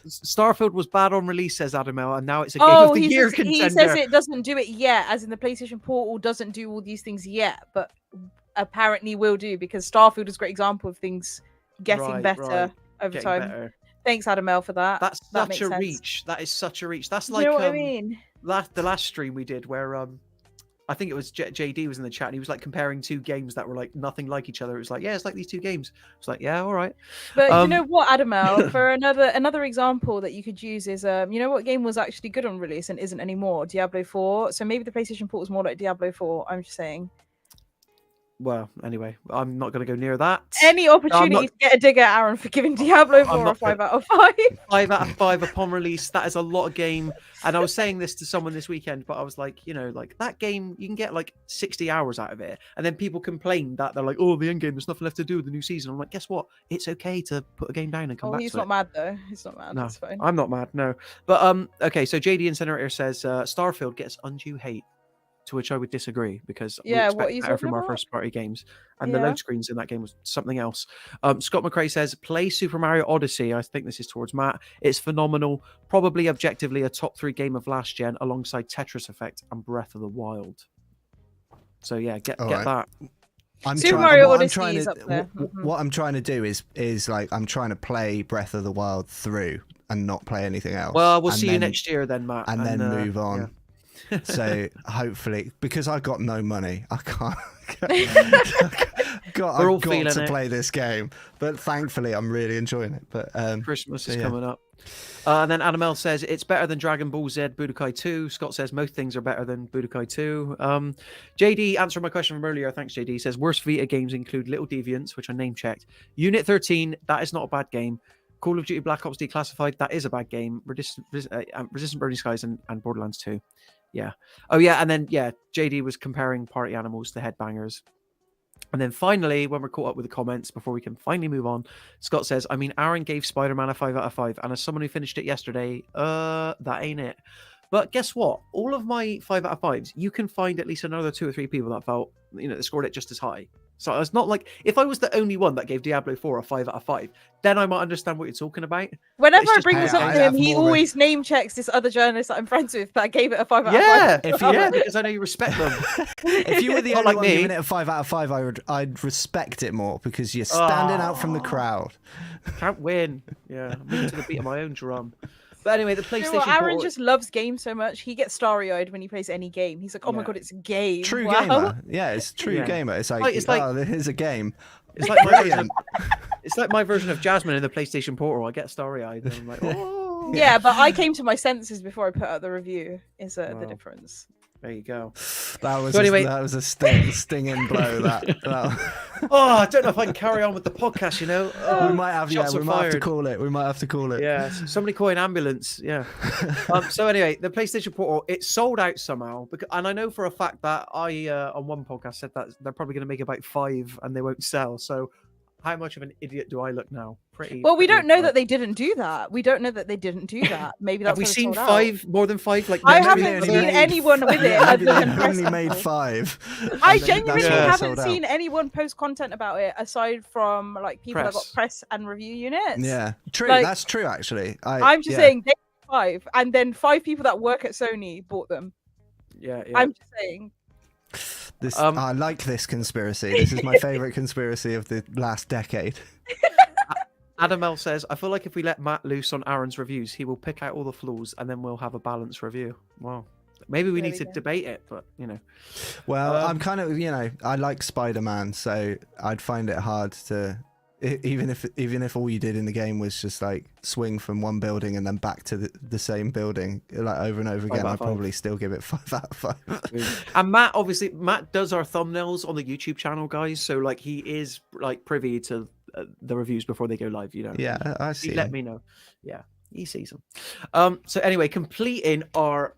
Starfield was bad on release, says Adamel, and now it's a game Oh, of the year he contender. says it doesn't do it yet, as in the PlayStation Portal doesn't do all these things yet, but apparently will do, because Starfield is a great example of things getting better over Getting time. better. Thanks, Adamel, for that. That's that such makes a sense. reach. That is such a reach. That's Do like you know what I mean? the last stream we did where I think it was JD was in the chat and he was like comparing two games that were like nothing like each other. It was like, yeah, it's like these two games. It's like, yeah, all right. But you know what, Adamel, for another example that you could use is you know what game was actually good on release and isn't anymore? Diablo 4. So maybe the PlayStation Portal is more like Diablo 4. I'm just saying. Well, anyway, I'm not going to go near that. Any opportunity to get a dig at Aaron for giving Diablo 4 a 5 out of 5. 5 out of 5 upon release. That is a lot of game. And I was saying this to someone this weekend, but I was like, you know, like that game, you can get like 60 hours out of it. And then people complain that they're like, oh, the end game, there's nothing left to do with the new season. I'm like, guess what? It's okay to put a game down and come back to it. He's not mad though. He's not mad. No, That's fine. I'm not mad, no. But okay, so JD Incinerator says Starfield gets undue hate, to which I would disagree, because we Yeah, expect what are you better talking from our about? first party games, and the Yeah. load screens in that game was something else. Scott McRae says play Super Mario Odyssey. I think this is towards Matt. It's phenomenal, probably objectively a top 3 game of last gen, alongside Tetris Effect and Breath of the Wild. So yeah, get right. that. Super Mario Odyssey is up there. What I'm trying to do is like I'm trying to play Breath of the Wild through and not play anything else. Well, we'll and see you then- next year then, Matt, and then move on. yeah. So hopefully, because I got no money, I can't. We're all I've got feeling to it. play this game, but thankfully, I'm really enjoying it. But Christmas is yeah. coming up. And then Annabelle says it's better than Dragon Ball Z Budokai 2. Scott says most things are better than Budokai 2. JD answering my question from earlier. Thanks, JD. Says worst Vita games include Little Deviants, which I name checked. Unit 13, that is not a bad game. Call of Duty Black Ops Declassified, that is a bad game. Resistant Burning Skies and Borderlands 2. Yeah. Oh, yeah. And then, yeah, JD was comparing Party Animals to Headbangers. And then finally, when we're caught up with the comments, before we can finally move on, Scott says, I mean, Aaron gave Spider-Man a 5 out of 5. And as someone who finished it yesterday, that ain't it. But guess what? All of my 5 out of 5s, you can find at least another 2 or 3 people that felt, they scored it just as high. So it's not like, if I was the only one that gave Diablo 4 a 5 out of 5, then I might understand what you're talking about. Whenever I just- bring this up to him, he always name checks this other journalist that I'm friends with that gave it a 5 out of 5. Yeah, because I know you respect them. If you were the Not only like one me. giving it a 5 out of 5, I'd respect it more because you're standing out from the crowd. Can't win. Yeah, I'm moving to the beat of my own drum. But anyway, the PlayStation. You know what, Aaron Portal... just loves games so much. He gets starry-eyed when he plays any game. He's like, "Oh my god, it's a game!" True wow. gamer. Yeah, it's true gamer. It's like, oh, here's a game. It's like my version of, it's like my version of Jasmine in the PlayStation Portal. I get starry-eyed. And I'm like, oh. Yeah, but I came to my senses before I put out the review. Is the difference? There you go. That was that was a stinging blow. That. Oh, I don't know if I can carry on with the podcast. We might have. Shots We are might have to fired. call it. We might have to call it. Yeah, somebody call an ambulance. Yeah. So anyway, the PlayStation Portal, it sold out somehow, and I know for a fact that I on one podcast said that they're probably going to make about 5 and they won't sell. So how much of an idiot do I look now? Well, we don't know that they didn't do that. We don't know that they didn't do that. Maybe that's have we why they seen sold 5 more than 5? Like I next haven't week? seen anyone with it. Maybe other they've than only press made people. 5. I and then genuinely that's why they haven't sold out. seen anyone post content about it aside from like people that got Press. press and review units. Yeah, true. Like, That's true. Actually, I'm just saying they 5, and then 5 people that work at Sony bought them. Yeah. I'm just saying. This, I like this conspiracy. This is my favorite conspiracy of the last decade. Adam L says, I feel like if we let Matt loose on Aaron's reviews, he will pick out all the flaws and then we'll have a balanced review. Wow. Maybe we need to debate it, but Well, I'm kind of, I like Spider-Man, so I'd find it hard to, even if all you did in the game was just like swing from one building and then back to the same building like over and over again, I'd probably still give it 5 out of 5. And Matt does our thumbnails on the YouTube channel, guys. So like he is like privy to the reviews before they go live. Yeah, I see. He let me know. Yeah, he sees them. So anyway, completing our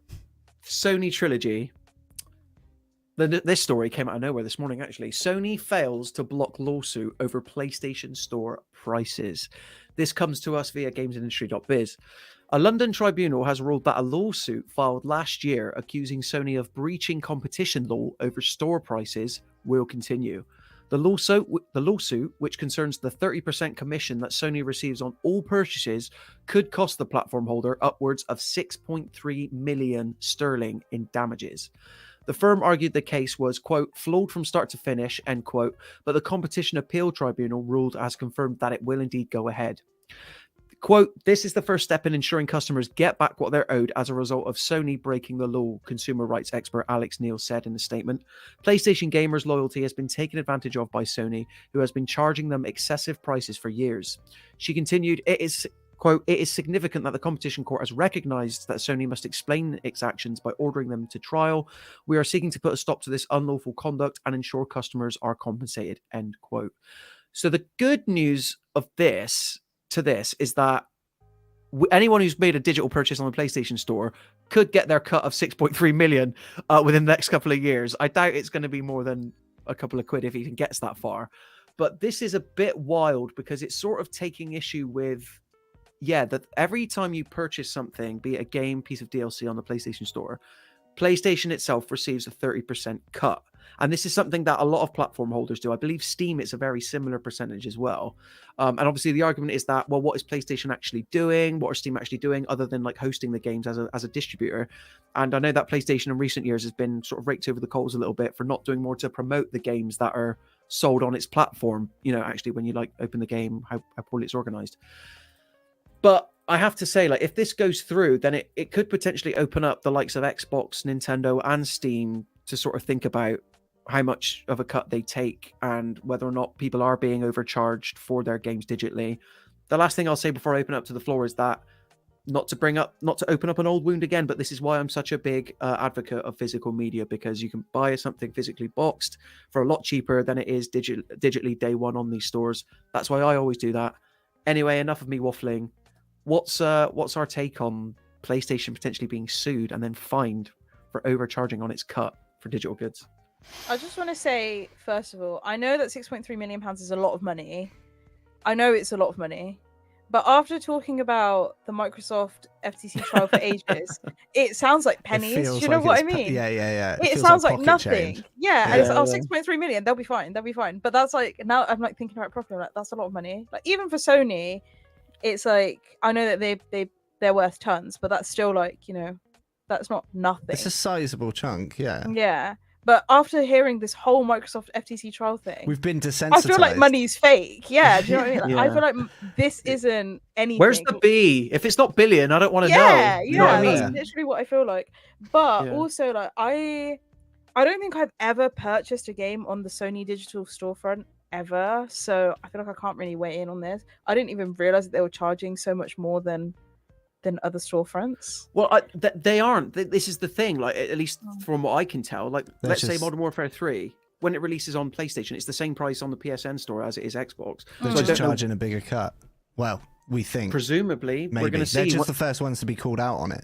Sony trilogy. This story came out of nowhere this morning, actually. Sony fails to block lawsuit over PlayStation Store prices. This comes to us via gamesindustry.biz. A London tribunal has ruled that a lawsuit filed last year accusing Sony of breaching competition law over store prices will continue. The lawsuit, which concerns the 30% commission that Sony receives on all purchases, could cost the platform holder upwards of 6.3 million sterling in damages. The firm argued the case was, quote, flawed from start to finish, end quote, but the Competition Appeal Tribunal ruled as confirmed that it will indeed go ahead. Quote, this is the first step in ensuring customers get back what they're owed as a result of Sony breaking the law, consumer rights expert Alex Neil said in a statement. PlayStation gamers' loyalty has been taken advantage of by Sony, who has been charging them excessive prices for years. She continued, quote, it is significant that the Competition Court has recognized that Sony must explain its actions by ordering them to trial. We are seeking to put a stop to this unlawful conduct and ensure customers are compensated, end quote. So the good news of this is that anyone who's made a digital purchase on the PlayStation Store could get their cut of 6.3 million within the next couple of years. I doubt it's going to be more than a couple of quid if he even gets that far. But this is a bit wild because it's sort of taking issue with, that every time you purchase something, be it a game, piece of DLC on the PlayStation Store, PlayStation itself receives a 30% cut. And this is something that a lot of platform holders do. I believe Steam, it's a very similar percentage as well. And obviously the argument is that, well, what is PlayStation actually doing? What are Steam actually doing other than like hosting the games as a distributor? And I know that PlayStation in recent years has been sort of raked over the coals a little bit for not doing more to promote the games that are sold on its platform. Actually, when you like open the game, how poorly it's organized. But I have to say, like, if this goes through, then it could potentially open up the likes of Xbox, Nintendo, and Steam to sort of think about how much of a cut they take and whether or not people are being overcharged for their games digitally. The last thing I'll say before I open up to the floor is that not to open up an old wound again, but this is why I'm such a big advocate of physical media, because you can buy something physically boxed for a lot cheaper than it is digitally day one on these stores. That's why I always do that. Anyway, enough of me waffling. What's our take on PlayStation potentially being sued and then fined for overcharging on its cut for digital goods? I just want to say, first of all, I know that £6.3 million is a lot of money. I know it's a lot of money. But after talking about the Microsoft FTC trial for ages, it sounds like pennies. Do you know what I mean? Yeah. It feels sounds like pocket nothing. change. Yeah, and it's 6.3 million. They'll be fine. They'll be fine. But that's like now I'm like thinking about it properly. I'm like, that's a lot of money. Like even for Sony, it's like I know that they're worth tons, but that's still like that's not nothing. It's a sizable chunk. Yeah. Yeah. But after hearing this whole Microsoft FTC trial thing, We've been desensitized. I feel like money's fake. Yeah, do you know what I mean? Like, I Yeah. feel like this isn't anything. Where's the B? If it's not billion, I don't want to know. Yeah, You know what I mean? that's literally what I feel like. But Yeah. also, like, I don't think I've ever purchased a game on the Sony digital storefront ever. So I feel like I can't really weigh in on this. I didn't even realize that they were charging so much more than other storefronts. Well, they aren't. This is the thing. Like, at least from what I can tell, like, They're let's say just- Modern Warfare 3, when it releases on PlayStation, it's the same price on the PSN store as it is Xbox. They're So I just don't know- charging a bigger cut. Well, we think. Presumably, Maybe. we're going to They're see just the first ones to be called out on it.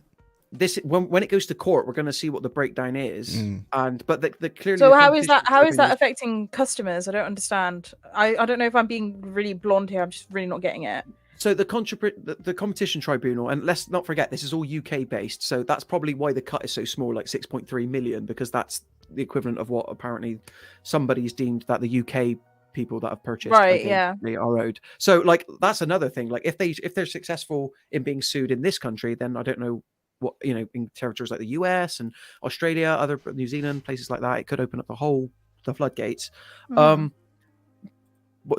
this when it goes to court. We're going to see what the breakdown is, but the clearly. So the how is that competition affecting customers? I don't understand. I don't know if I'm being really blonde here. I'm just really not getting it. So the competition tribunal, and let's not forget this is all UK based, so that's probably why the cut is so small, like 6.3 million, because that's the equivalent of what apparently somebody's deemed that the UK people that have purchased they are owed. So like that's another thing. Like if they're successful in being sued in this country, then I don't know what in territories like the US and Australia, other New Zealand, places like that, it could open up the floodgates.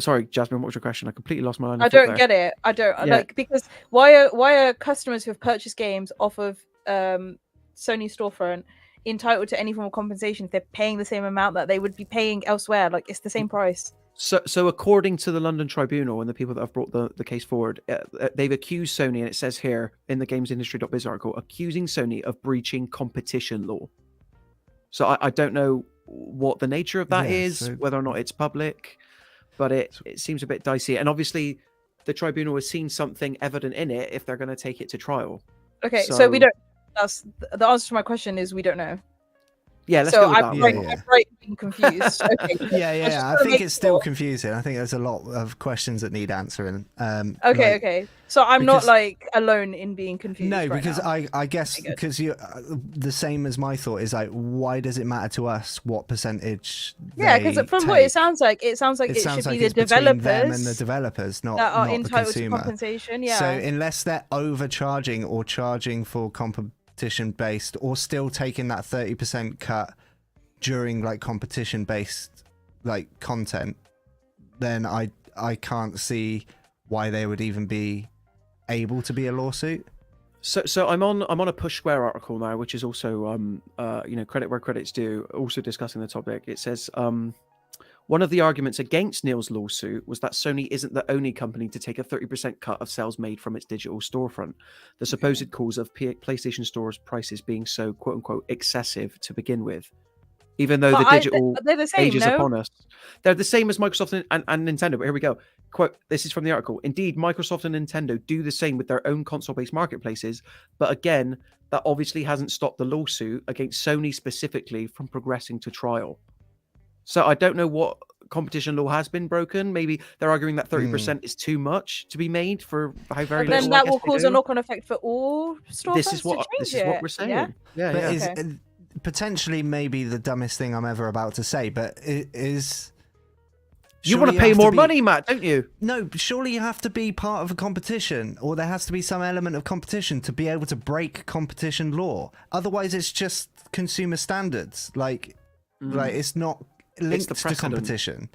Sorry, Jasmine, what was your question? I completely lost my line. I don't get it. I don't like because why are customers who have purchased games off of Sony storefront entitled to any form of compensation if they're paying the same amount that they would be paying elsewhere? Like it's the same price. So according to the London Tribunal and the people that have brought the case forward, they've accused Sony, and it says here in the gamesindustry.biz article, accusing Sony of breaching competition law. So I don't know what the nature of that is, whether or not it's public. But it seems a bit dicey. And obviously, the tribunal has seen something evident in it if they're going to take it to trial. Okay, so we don't... That's the answer to my question is we don't know. Yeah, let's go with that. I'm right being confused. Okay. Yeah. I think it's still confusing. I think there's a lot of questions that need answering. Okay. So I'm not like alone in being confused. No, right because now. I guess because you the same as my thought is like, why does it matter to us what percentage? Yeah, because from what it sounds like it should be the developers them and the developers, not that are not entitled the to consumer. compensation. Yeah. So unless they're overcharging or charging for competition based, or still taking that 30% cut during like competition based like content, then I can't see why they would even be able to be a lawsuit. So I'm on a Push Square article now, which is also credit where credit's due, also discussing the topic. It says one of the arguments against Neil's lawsuit was that Sony isn't the only company to take a 30% cut of sales made from its digital storefront. The supposed cause of PlayStation Store's prices being so quote unquote excessive to begin with. Even though the digital age is upon us. They're the same as Microsoft and Nintendo. But here we go. Quote, this is from the article. Indeed, Microsoft and Nintendo do the same with their own console-based marketplaces. But again, that obviously hasn't stopped the lawsuit against Sony specifically from progressing to trial. So I don't know what competition law has been broken. Maybe they're arguing that 30% is too much to be made for how very little. Then that will cause a knock-on effect for all storefronts. This is what we're saying. Yeah. Potentially maybe the dumbest thing I'm ever about to say, but it is... You want to pay more money, Matt, don't you? No, surely you have to be part of a competition, or there has to be some element of competition to be able to break competition law. Otherwise, it's just consumer standards. Like it's not linked to competition.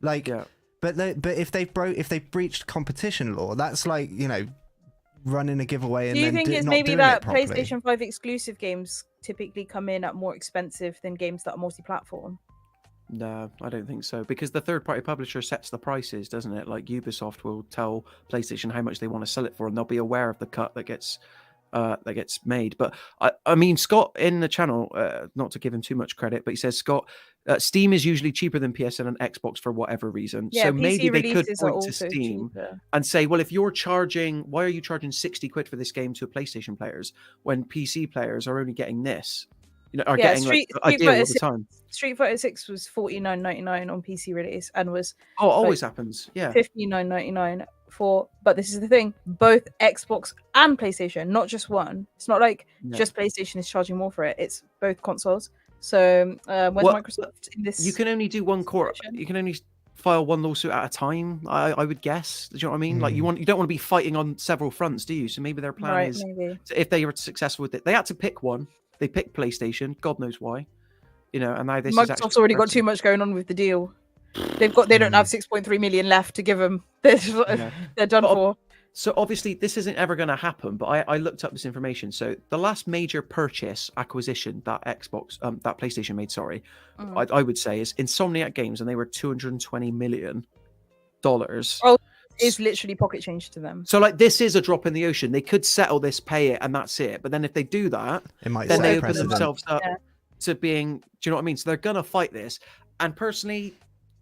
But if they've breached competition law, that's like running a giveaway. Do you think it's maybe that PlayStation 5 exclusive games typically come in at more expensive than games that are multi-platform? No, I don't think so, because the third-party publisher sets the prices, doesn't it? Like Ubisoft will tell PlayStation how much they want to sell it for, and they'll be aware of the cut that gets made. But I mean, Scott in the channel, not to give him too much credit, but he says, Scott, Steam is usually cheaper than PSN and Xbox for whatever reason. Yeah, so PC maybe they could point to also Steam cheaper. and say, well, if you're charging, why are you charging 60 quid for this game to PlayStation players when PC players are only getting this? Are getting a deal all the time. Street Fighter 6 was $49.99 on PC release and was always happens. Yeah, $59.99 for, but this is the thing, both Xbox and PlayStation, not just one. It's not like just PlayStation is charging more for it. It's both consoles. So where's Microsoft in this? You can only do one court. You can only file one lawsuit at a time. I would guess. Do you know what I mean? Like you don't want to be fighting on several fronts, do you? So maybe their plan is if they were successful with it, they had to pick one. They picked PlayStation. God knows why. You know, and now this Microsoft's already got too much going on with the deal. They don't have 6.3 million left to give them. They're done for. So obviously this isn't ever going to happen, but I looked up this information. So the last major acquisition that that PlayStation made, I would say is Insomniac Games, and they were $220 million. Oh, it's literally pocket change to them. So like this is a drop in the ocean. They could settle this, pay it, and that's it. But then if they do that, then they open themselves up to being, do you know what I mean? So they're going to fight this. And personally,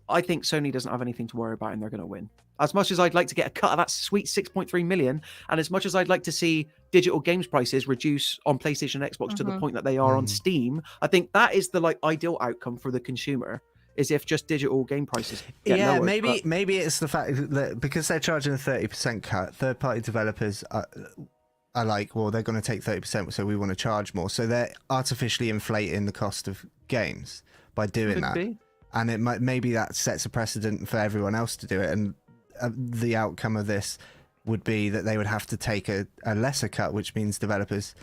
I think Sony doesn't have anything to worry about, and they're going to win. As much as I'd like to get a cut of that sweet 6.3 million, and as much as I'd like to see digital games prices reduce on PlayStation and Xbox to the point that they are on Steam, I think that is the ideal outcome for the consumer. Is if just digital game prices get lowered, maybe it's the fact that because they're charging a 30% cut, third-party developers are like, well, they're going to take 30%, so we want to charge more. So they're artificially inflating the cost of games by doing that. And maybe that sets a precedent for everyone else to do it. And the outcome of this would be that they would have to take a lesser cut, which means developers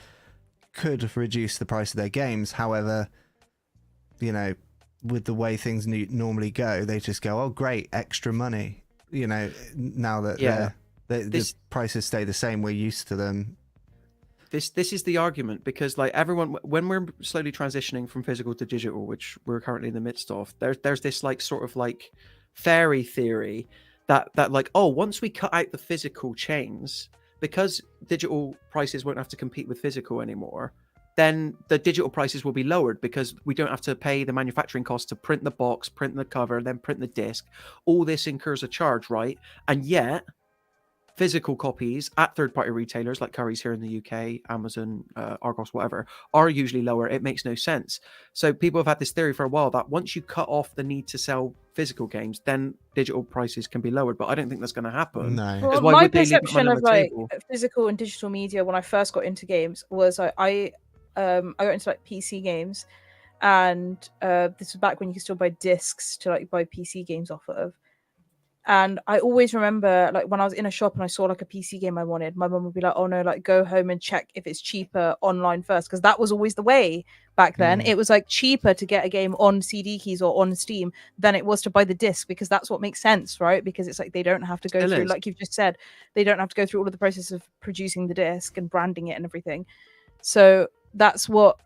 could reduce the price of their games. However, you know, with the way things normally go, they just go, oh, great, extra money. You know, now that the prices stay the same, we're used to them. This is the argument, because like everyone, when we're slowly transitioning from physical to digital, which we're currently in the midst of, there's this like sort of like fairy theory that like, oh, once we cut out the physical chains, because digital prices won't have to compete with physical anymore, then the digital prices will be lowered because we don't have to pay the manufacturing cost to print the box, print the cover, then print the disc. All this incurs a charge, right? And yet physical copies at third-party retailers like Currys here in the UK, Amazon, Argos, whatever, are usually lower. It makes no sense. So people have had this theory for a while that once you cut off the need to sell physical games, then digital prices can be lowered. But I don't think that's going to happen. No. Well, my perception of like physical and digital media when I first got into games was I got into like PC games, and this was back when you could still buy discs to like buy PC games off of. And I always remember, like, when I was in a shop and I saw like a PC game I wanted, my mum would be like, oh no, like go home and check if it's cheaper online first, because that was always the way back then. It was like cheaper to get a game on CD keys or on Steam than it was to buy the disc, because that's what makes sense, right? Because it's like they don't have to go through, like you've just said, they don't have to go through all of the process of producing the disc and branding it and everything. So that's what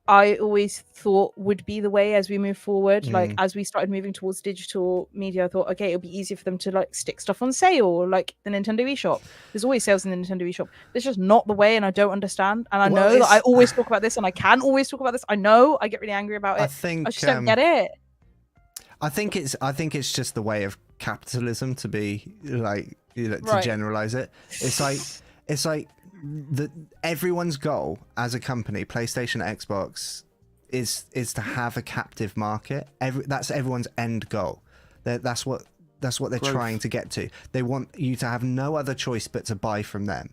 I always thought would be the way as we move forward. Like as we started moving towards digital media, I thought, okay, it'll be easier for them to like stick stuff on sale, like the Nintendo eShop. There's always sales in the Nintendo eShop. It's just not the way, and I don't understand. And I know that I always talk about this, and I can always talk about this. I know I get really angry about it. I just don't get it. I think it's just the way of capitalism to be like, you know, to generalize it. It's like everyone's goal as a company, PlayStation, Xbox, is to have a captive market. That's everyone's end goal. That's what they're trying to get to. They want you to have no other choice but to buy from them.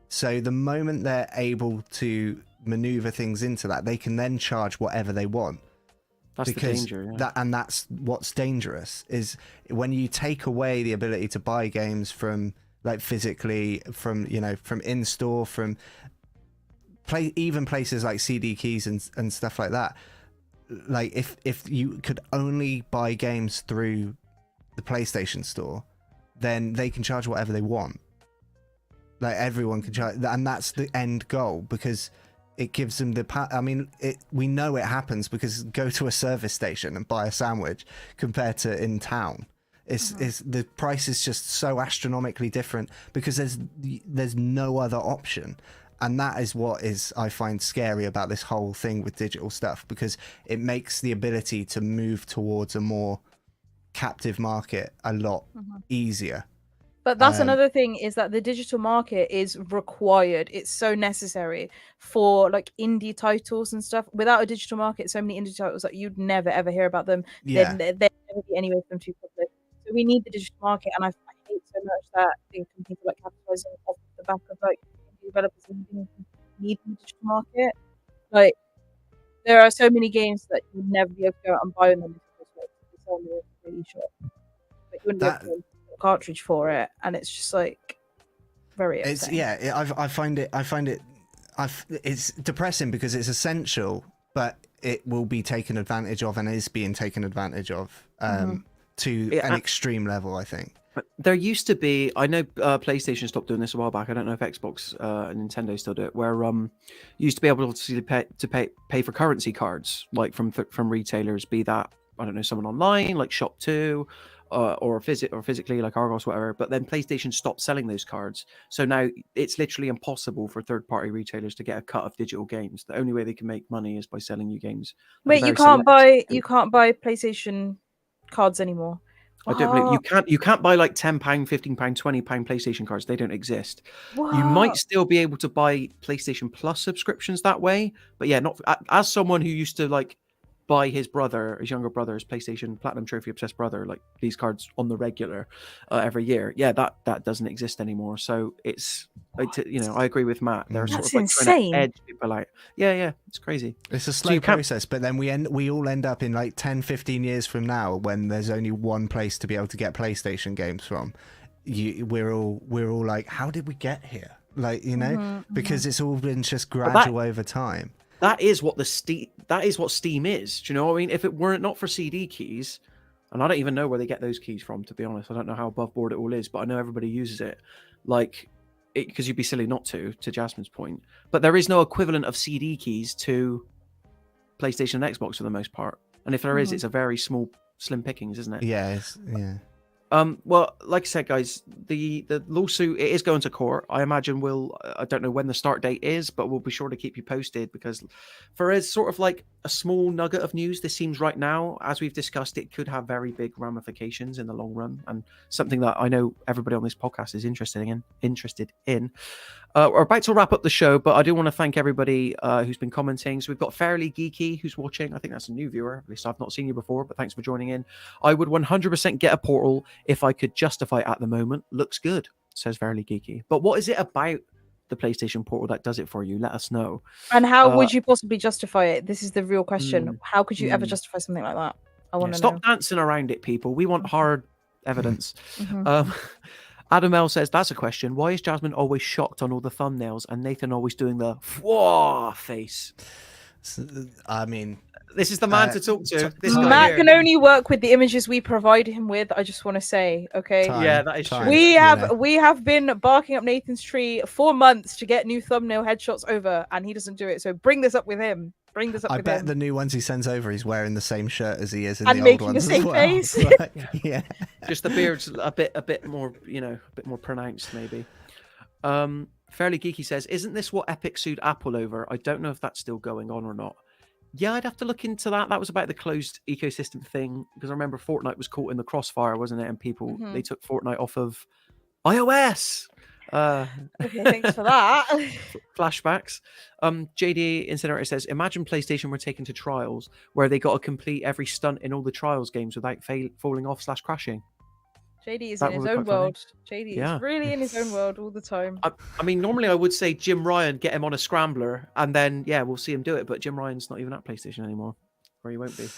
So the moment they're able to maneuver things into that, they can then charge whatever they want. That's the danger. Yeah. That's what's dangerous, is when you take away the ability to buy games from, like, physically, from, you know, from in store, from even places like CD keys and stuff like that. Like if you could only buy games through the PlayStation store, then they can charge whatever they want. Like everyone can charge, and that's the end goal, because it gives them I mean, we know it happens, because go to a service station and buy a sandwich compared to in town. It's the price is just so astronomically different because there's no other option. And that is what I find scary about this whole thing with digital stuff, because it makes the ability to move towards a more captive market a lot easier. But that's another thing, is that the digital market is required. It's so necessary for like indie titles and stuff. Without a digital market, so many indie titles that you'd never ever hear about them. Yeah. There'd never be any way for them to be published. So we need the digital market, and I hate so much that the companies are like capitalizing off the back of like developers and things need in the digital market. Like there are so many games that you would never be able to go out and buy them if it's on the eShop. But you wouldn't be able to get a cartridge for it, and it's just like very upsetting. I find it it's depressing because it's essential, but it will be taken advantage of and is being taken advantage of to an extreme level, I think. There used to be, I know PlayStation stopped doing this a while back. I don't know if Xbox and Nintendo still do it, where you used to be able to pay for currency cards, like from retailers, be that, I don't know, someone online like Shop2 or physically like Argos, whatever. But then PlayStation stopped selling those cards, so now it's literally impossible for third-party retailers to get a cut of digital games. The only way they can make money is by selling you games. Wait, you can't buy PlayStation cards anymore. I don't believe you can't buy like £10, £15, £20 PlayStation cards. They don't exist. What? You might still be able to buy PlayStation Plus subscriptions that way, but yeah, not as someone who used to like buy his younger brother's PlayStation Platinum Trophy obsessed brother, like these cards on the regular every year. Yeah, that doesn't exist anymore. So it's I agree with Matt. They're sort of like trying to edge people out. Yeah, it's crazy. It's a slow process, but then we all end up in like 10, 15 years from now when there's only one place to be able to get PlayStation games from. We're all like, how did we get here? Like, because it's all been just gradual over time. That is what Steam is. Do you know what I mean? If it weren't not for CD keys, and I don't even know where they get those keys from, to be honest. I don't know how above board it all is, but I know everybody uses it. Like, because you'd be silly not to Jasmine's point. But there is no equivalent of CD keys to PlayStation and Xbox for the most part. And if there is, it's a very slim pickings, isn't it? Yeah. Well, like I said, guys, the lawsuit, it is going to court. I imagine I don't know when the start date is, but we'll be sure to keep you posted, because for as sort of like a small nugget of news, this seems right now, as we've discussed, it could have very big ramifications in the long run, and something that I know everybody on this podcast is interested in. We're about to wrap up the show, but I do want to thank everybody who's been commenting. So we've got Fairly Geeky who's watching. I think that's a new viewer. At least I've not seen you before, but thanks for joining in. I would 100% get a Portal if I could justify it at the moment. Looks good, says Fairly Geeky. But what is it about the PlayStation Portal that does it for you? Let us know. And how would you possibly justify it? This is the real question. How could you ever justify something like that? I want to know. Stop dancing around it, people. We want hard evidence. Adam L says, that's a question. Why is Jasmine always shocked on all the thumbnails and Nathan always doing the "whoa" face? I mean, this is the man to talk to. This guy Matt here can only work with the images we provide him with. I just want to say, okay. Yeah, that is true. We have been barking up Nathan's tree for months to get new thumbnail headshots over, and he doesn't do it. So bring this up with him. I bet the new ones he sends over, he's wearing the same shirt as he is in and the old ones. And making the same face. Yeah. Just the beard's a bit more, a bit more pronounced, maybe. Fairly Geeky says, isn't this what Epic sued Apple over? I don't know if that's still going on or not. Yeah, I'd have to look into that. That was about the closed ecosystem thing, because I remember Fortnite was caught in the crossfire, wasn't it? And people, they took Fortnite off of iOS. Okay, thanks for that. Flashbacks. JD Incinerator says, imagine PlayStation were taken to trials where they got to complete every stunt in all the trials games without falling off / crashing. JD is in his own world. JD is really in his own world all the time. I mean, normally I would say Jim Ryan, get him on a scrambler, and then we'll see him do it. But Jim Ryan's not even at PlayStation anymore, or he won't be.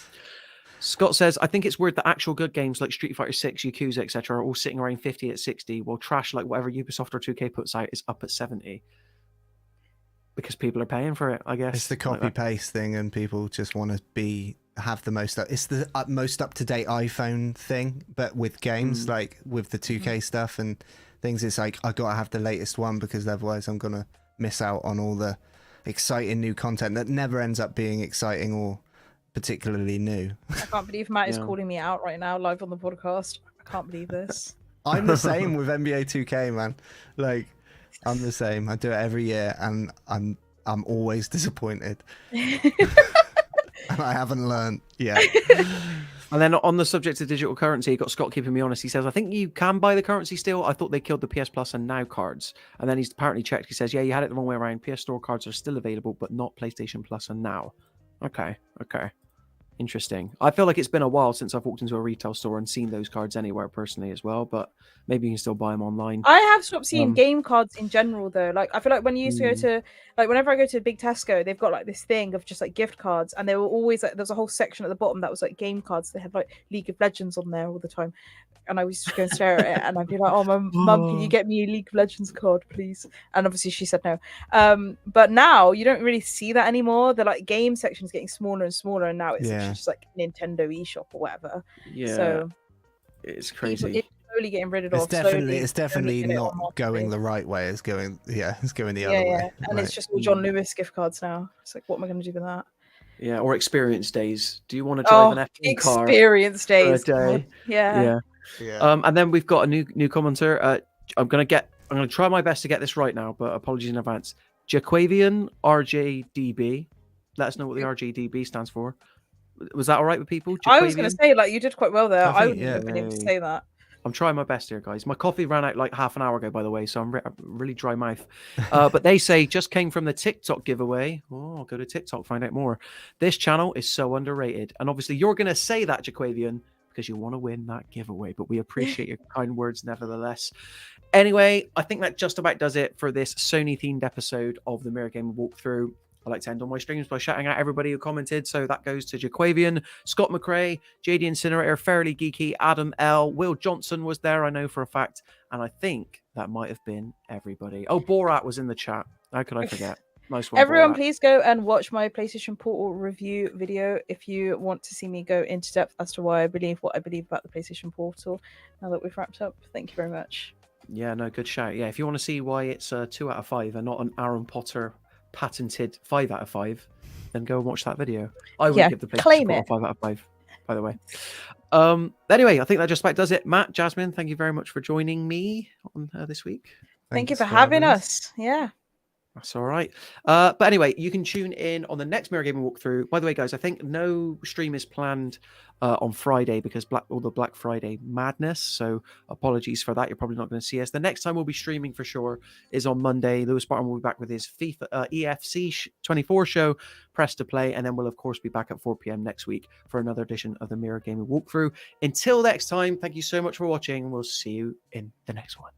Scott says, I think it's weird that actual good games like Street Fighter 6, Yakuza, etc. are all sitting around 50 at 60, while trash like whatever Ubisoft or 2K puts out is up at 70. Because people are paying for it, I guess. It's the copy-paste thing, and people just want to have the most... It's the most up-to-date iPhone thing, but with games, like with the 2K stuff and things, it's like, I got to have the latest one, because otherwise I'm going to miss out on all the exciting new content that never ends up being exciting or particularly new. I can't believe Matt is calling me out right now live on the podcast. I can't believe this. I'm the same with NBA 2K, man. Like, I'm the same. I do it every year, and I'm always disappointed. And I haven't learned yet. And then on the subject of digital currency, got Scott keeping me honest. He says, I think you can buy the currency still. I thought they killed the PS Plus and Now cards. And then he's apparently checked. He says, yeah, you had it the wrong way around. PS Store cards are still available, but not PlayStation Plus and Now. Okay. Interesting. I feel like it's been a while since I've walked into a retail store and seen those cards anywhere personally as well, but maybe you can still buy them online. I have stopped seeing game cards in general though. Like I feel like when you used to go Mm. to like whenever I go to a big Tesco, they've got like this thing of just like gift cards, and they were always like there's a whole section at the bottom that was like game cards. They had like League of Legends on there all the time. And I used to go and stare at it, and I'd be like, "Oh, mum, can you get me a League of Legends card, please?" And obviously, she said no. But now you don't really see that anymore. The like game section is getting smaller and smaller, and now it's just like Nintendo eShop or whatever. Yeah, so it's crazy. It's slowly getting rid of. It's definitely not going the right way. It's going the other way. And it's just all John Lewis gift cards now. It's like, what am I going to do with that? Yeah, or experience days. Do you want to drive an F1 car? Experience days. For a day? Yeah. And then we've got a new commenter. I'm gonna try my best to get this right now, but apologies in advance. Jaquavian RJDB. Let us know what the RJDB stands for. Was that all right with people? I was going to say, like, you did quite well there. I wouldn't yeah. have been able to say that. I'm trying my best here, guys. My coffee ran out like half an hour ago, by the way, so I'm really dry mouth. But they say just came from the TikTok giveaway. Oh, go to TikTok, find out more. This channel is so underrated, and obviously you're going to say that, Jaquavian, because you want to win that giveaway. But we appreciate your kind words, nevertheless. Anyway, I think that just about does it for this Sony-themed episode of the Mirror Game Walkthrough. I like to end all my streams by shouting out everybody who commented. So that goes to Jaquavian, Scott McRae, JD Incinerator, Fairly Geeky, Adam L. Will Johnson was there, I know for a fact. And I think that might have been everybody. Oh, Borat was in the chat. How could I forget? Nice one. Everyone, Borat. please go and watch my PlayStation Portal review video if you want to see me go into depth as to why I believe what I believe about the PlayStation Portal. Now that we've wrapped up, thank you very much. Yeah, no, good shout. Yeah, if you want to see why it's a 2 out of 5 and not an Aaron Potter patented 5 out of 5, then go and watch that video. I would give the PlayStation Portal 5 out of 5, by the way. Anyway, I think that just about does it. Matt, Jasmine, thank you very much for joining me on this week. Thank you for having us. Yeah. That's all right. But anyway, you can tune in on the next Mirror Gaming Walkthrough. By the way, guys, I think no stream is planned on Friday because all the Black Friday madness. So apologies for that. You're probably not going to see us. The next time we'll be streaming for sure is on Monday. Lewis Barton will be back with his FIFA EFC 24 show, Press to Play. And then we'll, of course, be back at 4 p.m. next week for another edition of the Mirror Gaming Walkthrough. Until next time, thank you so much for watching. We'll see you in the next one.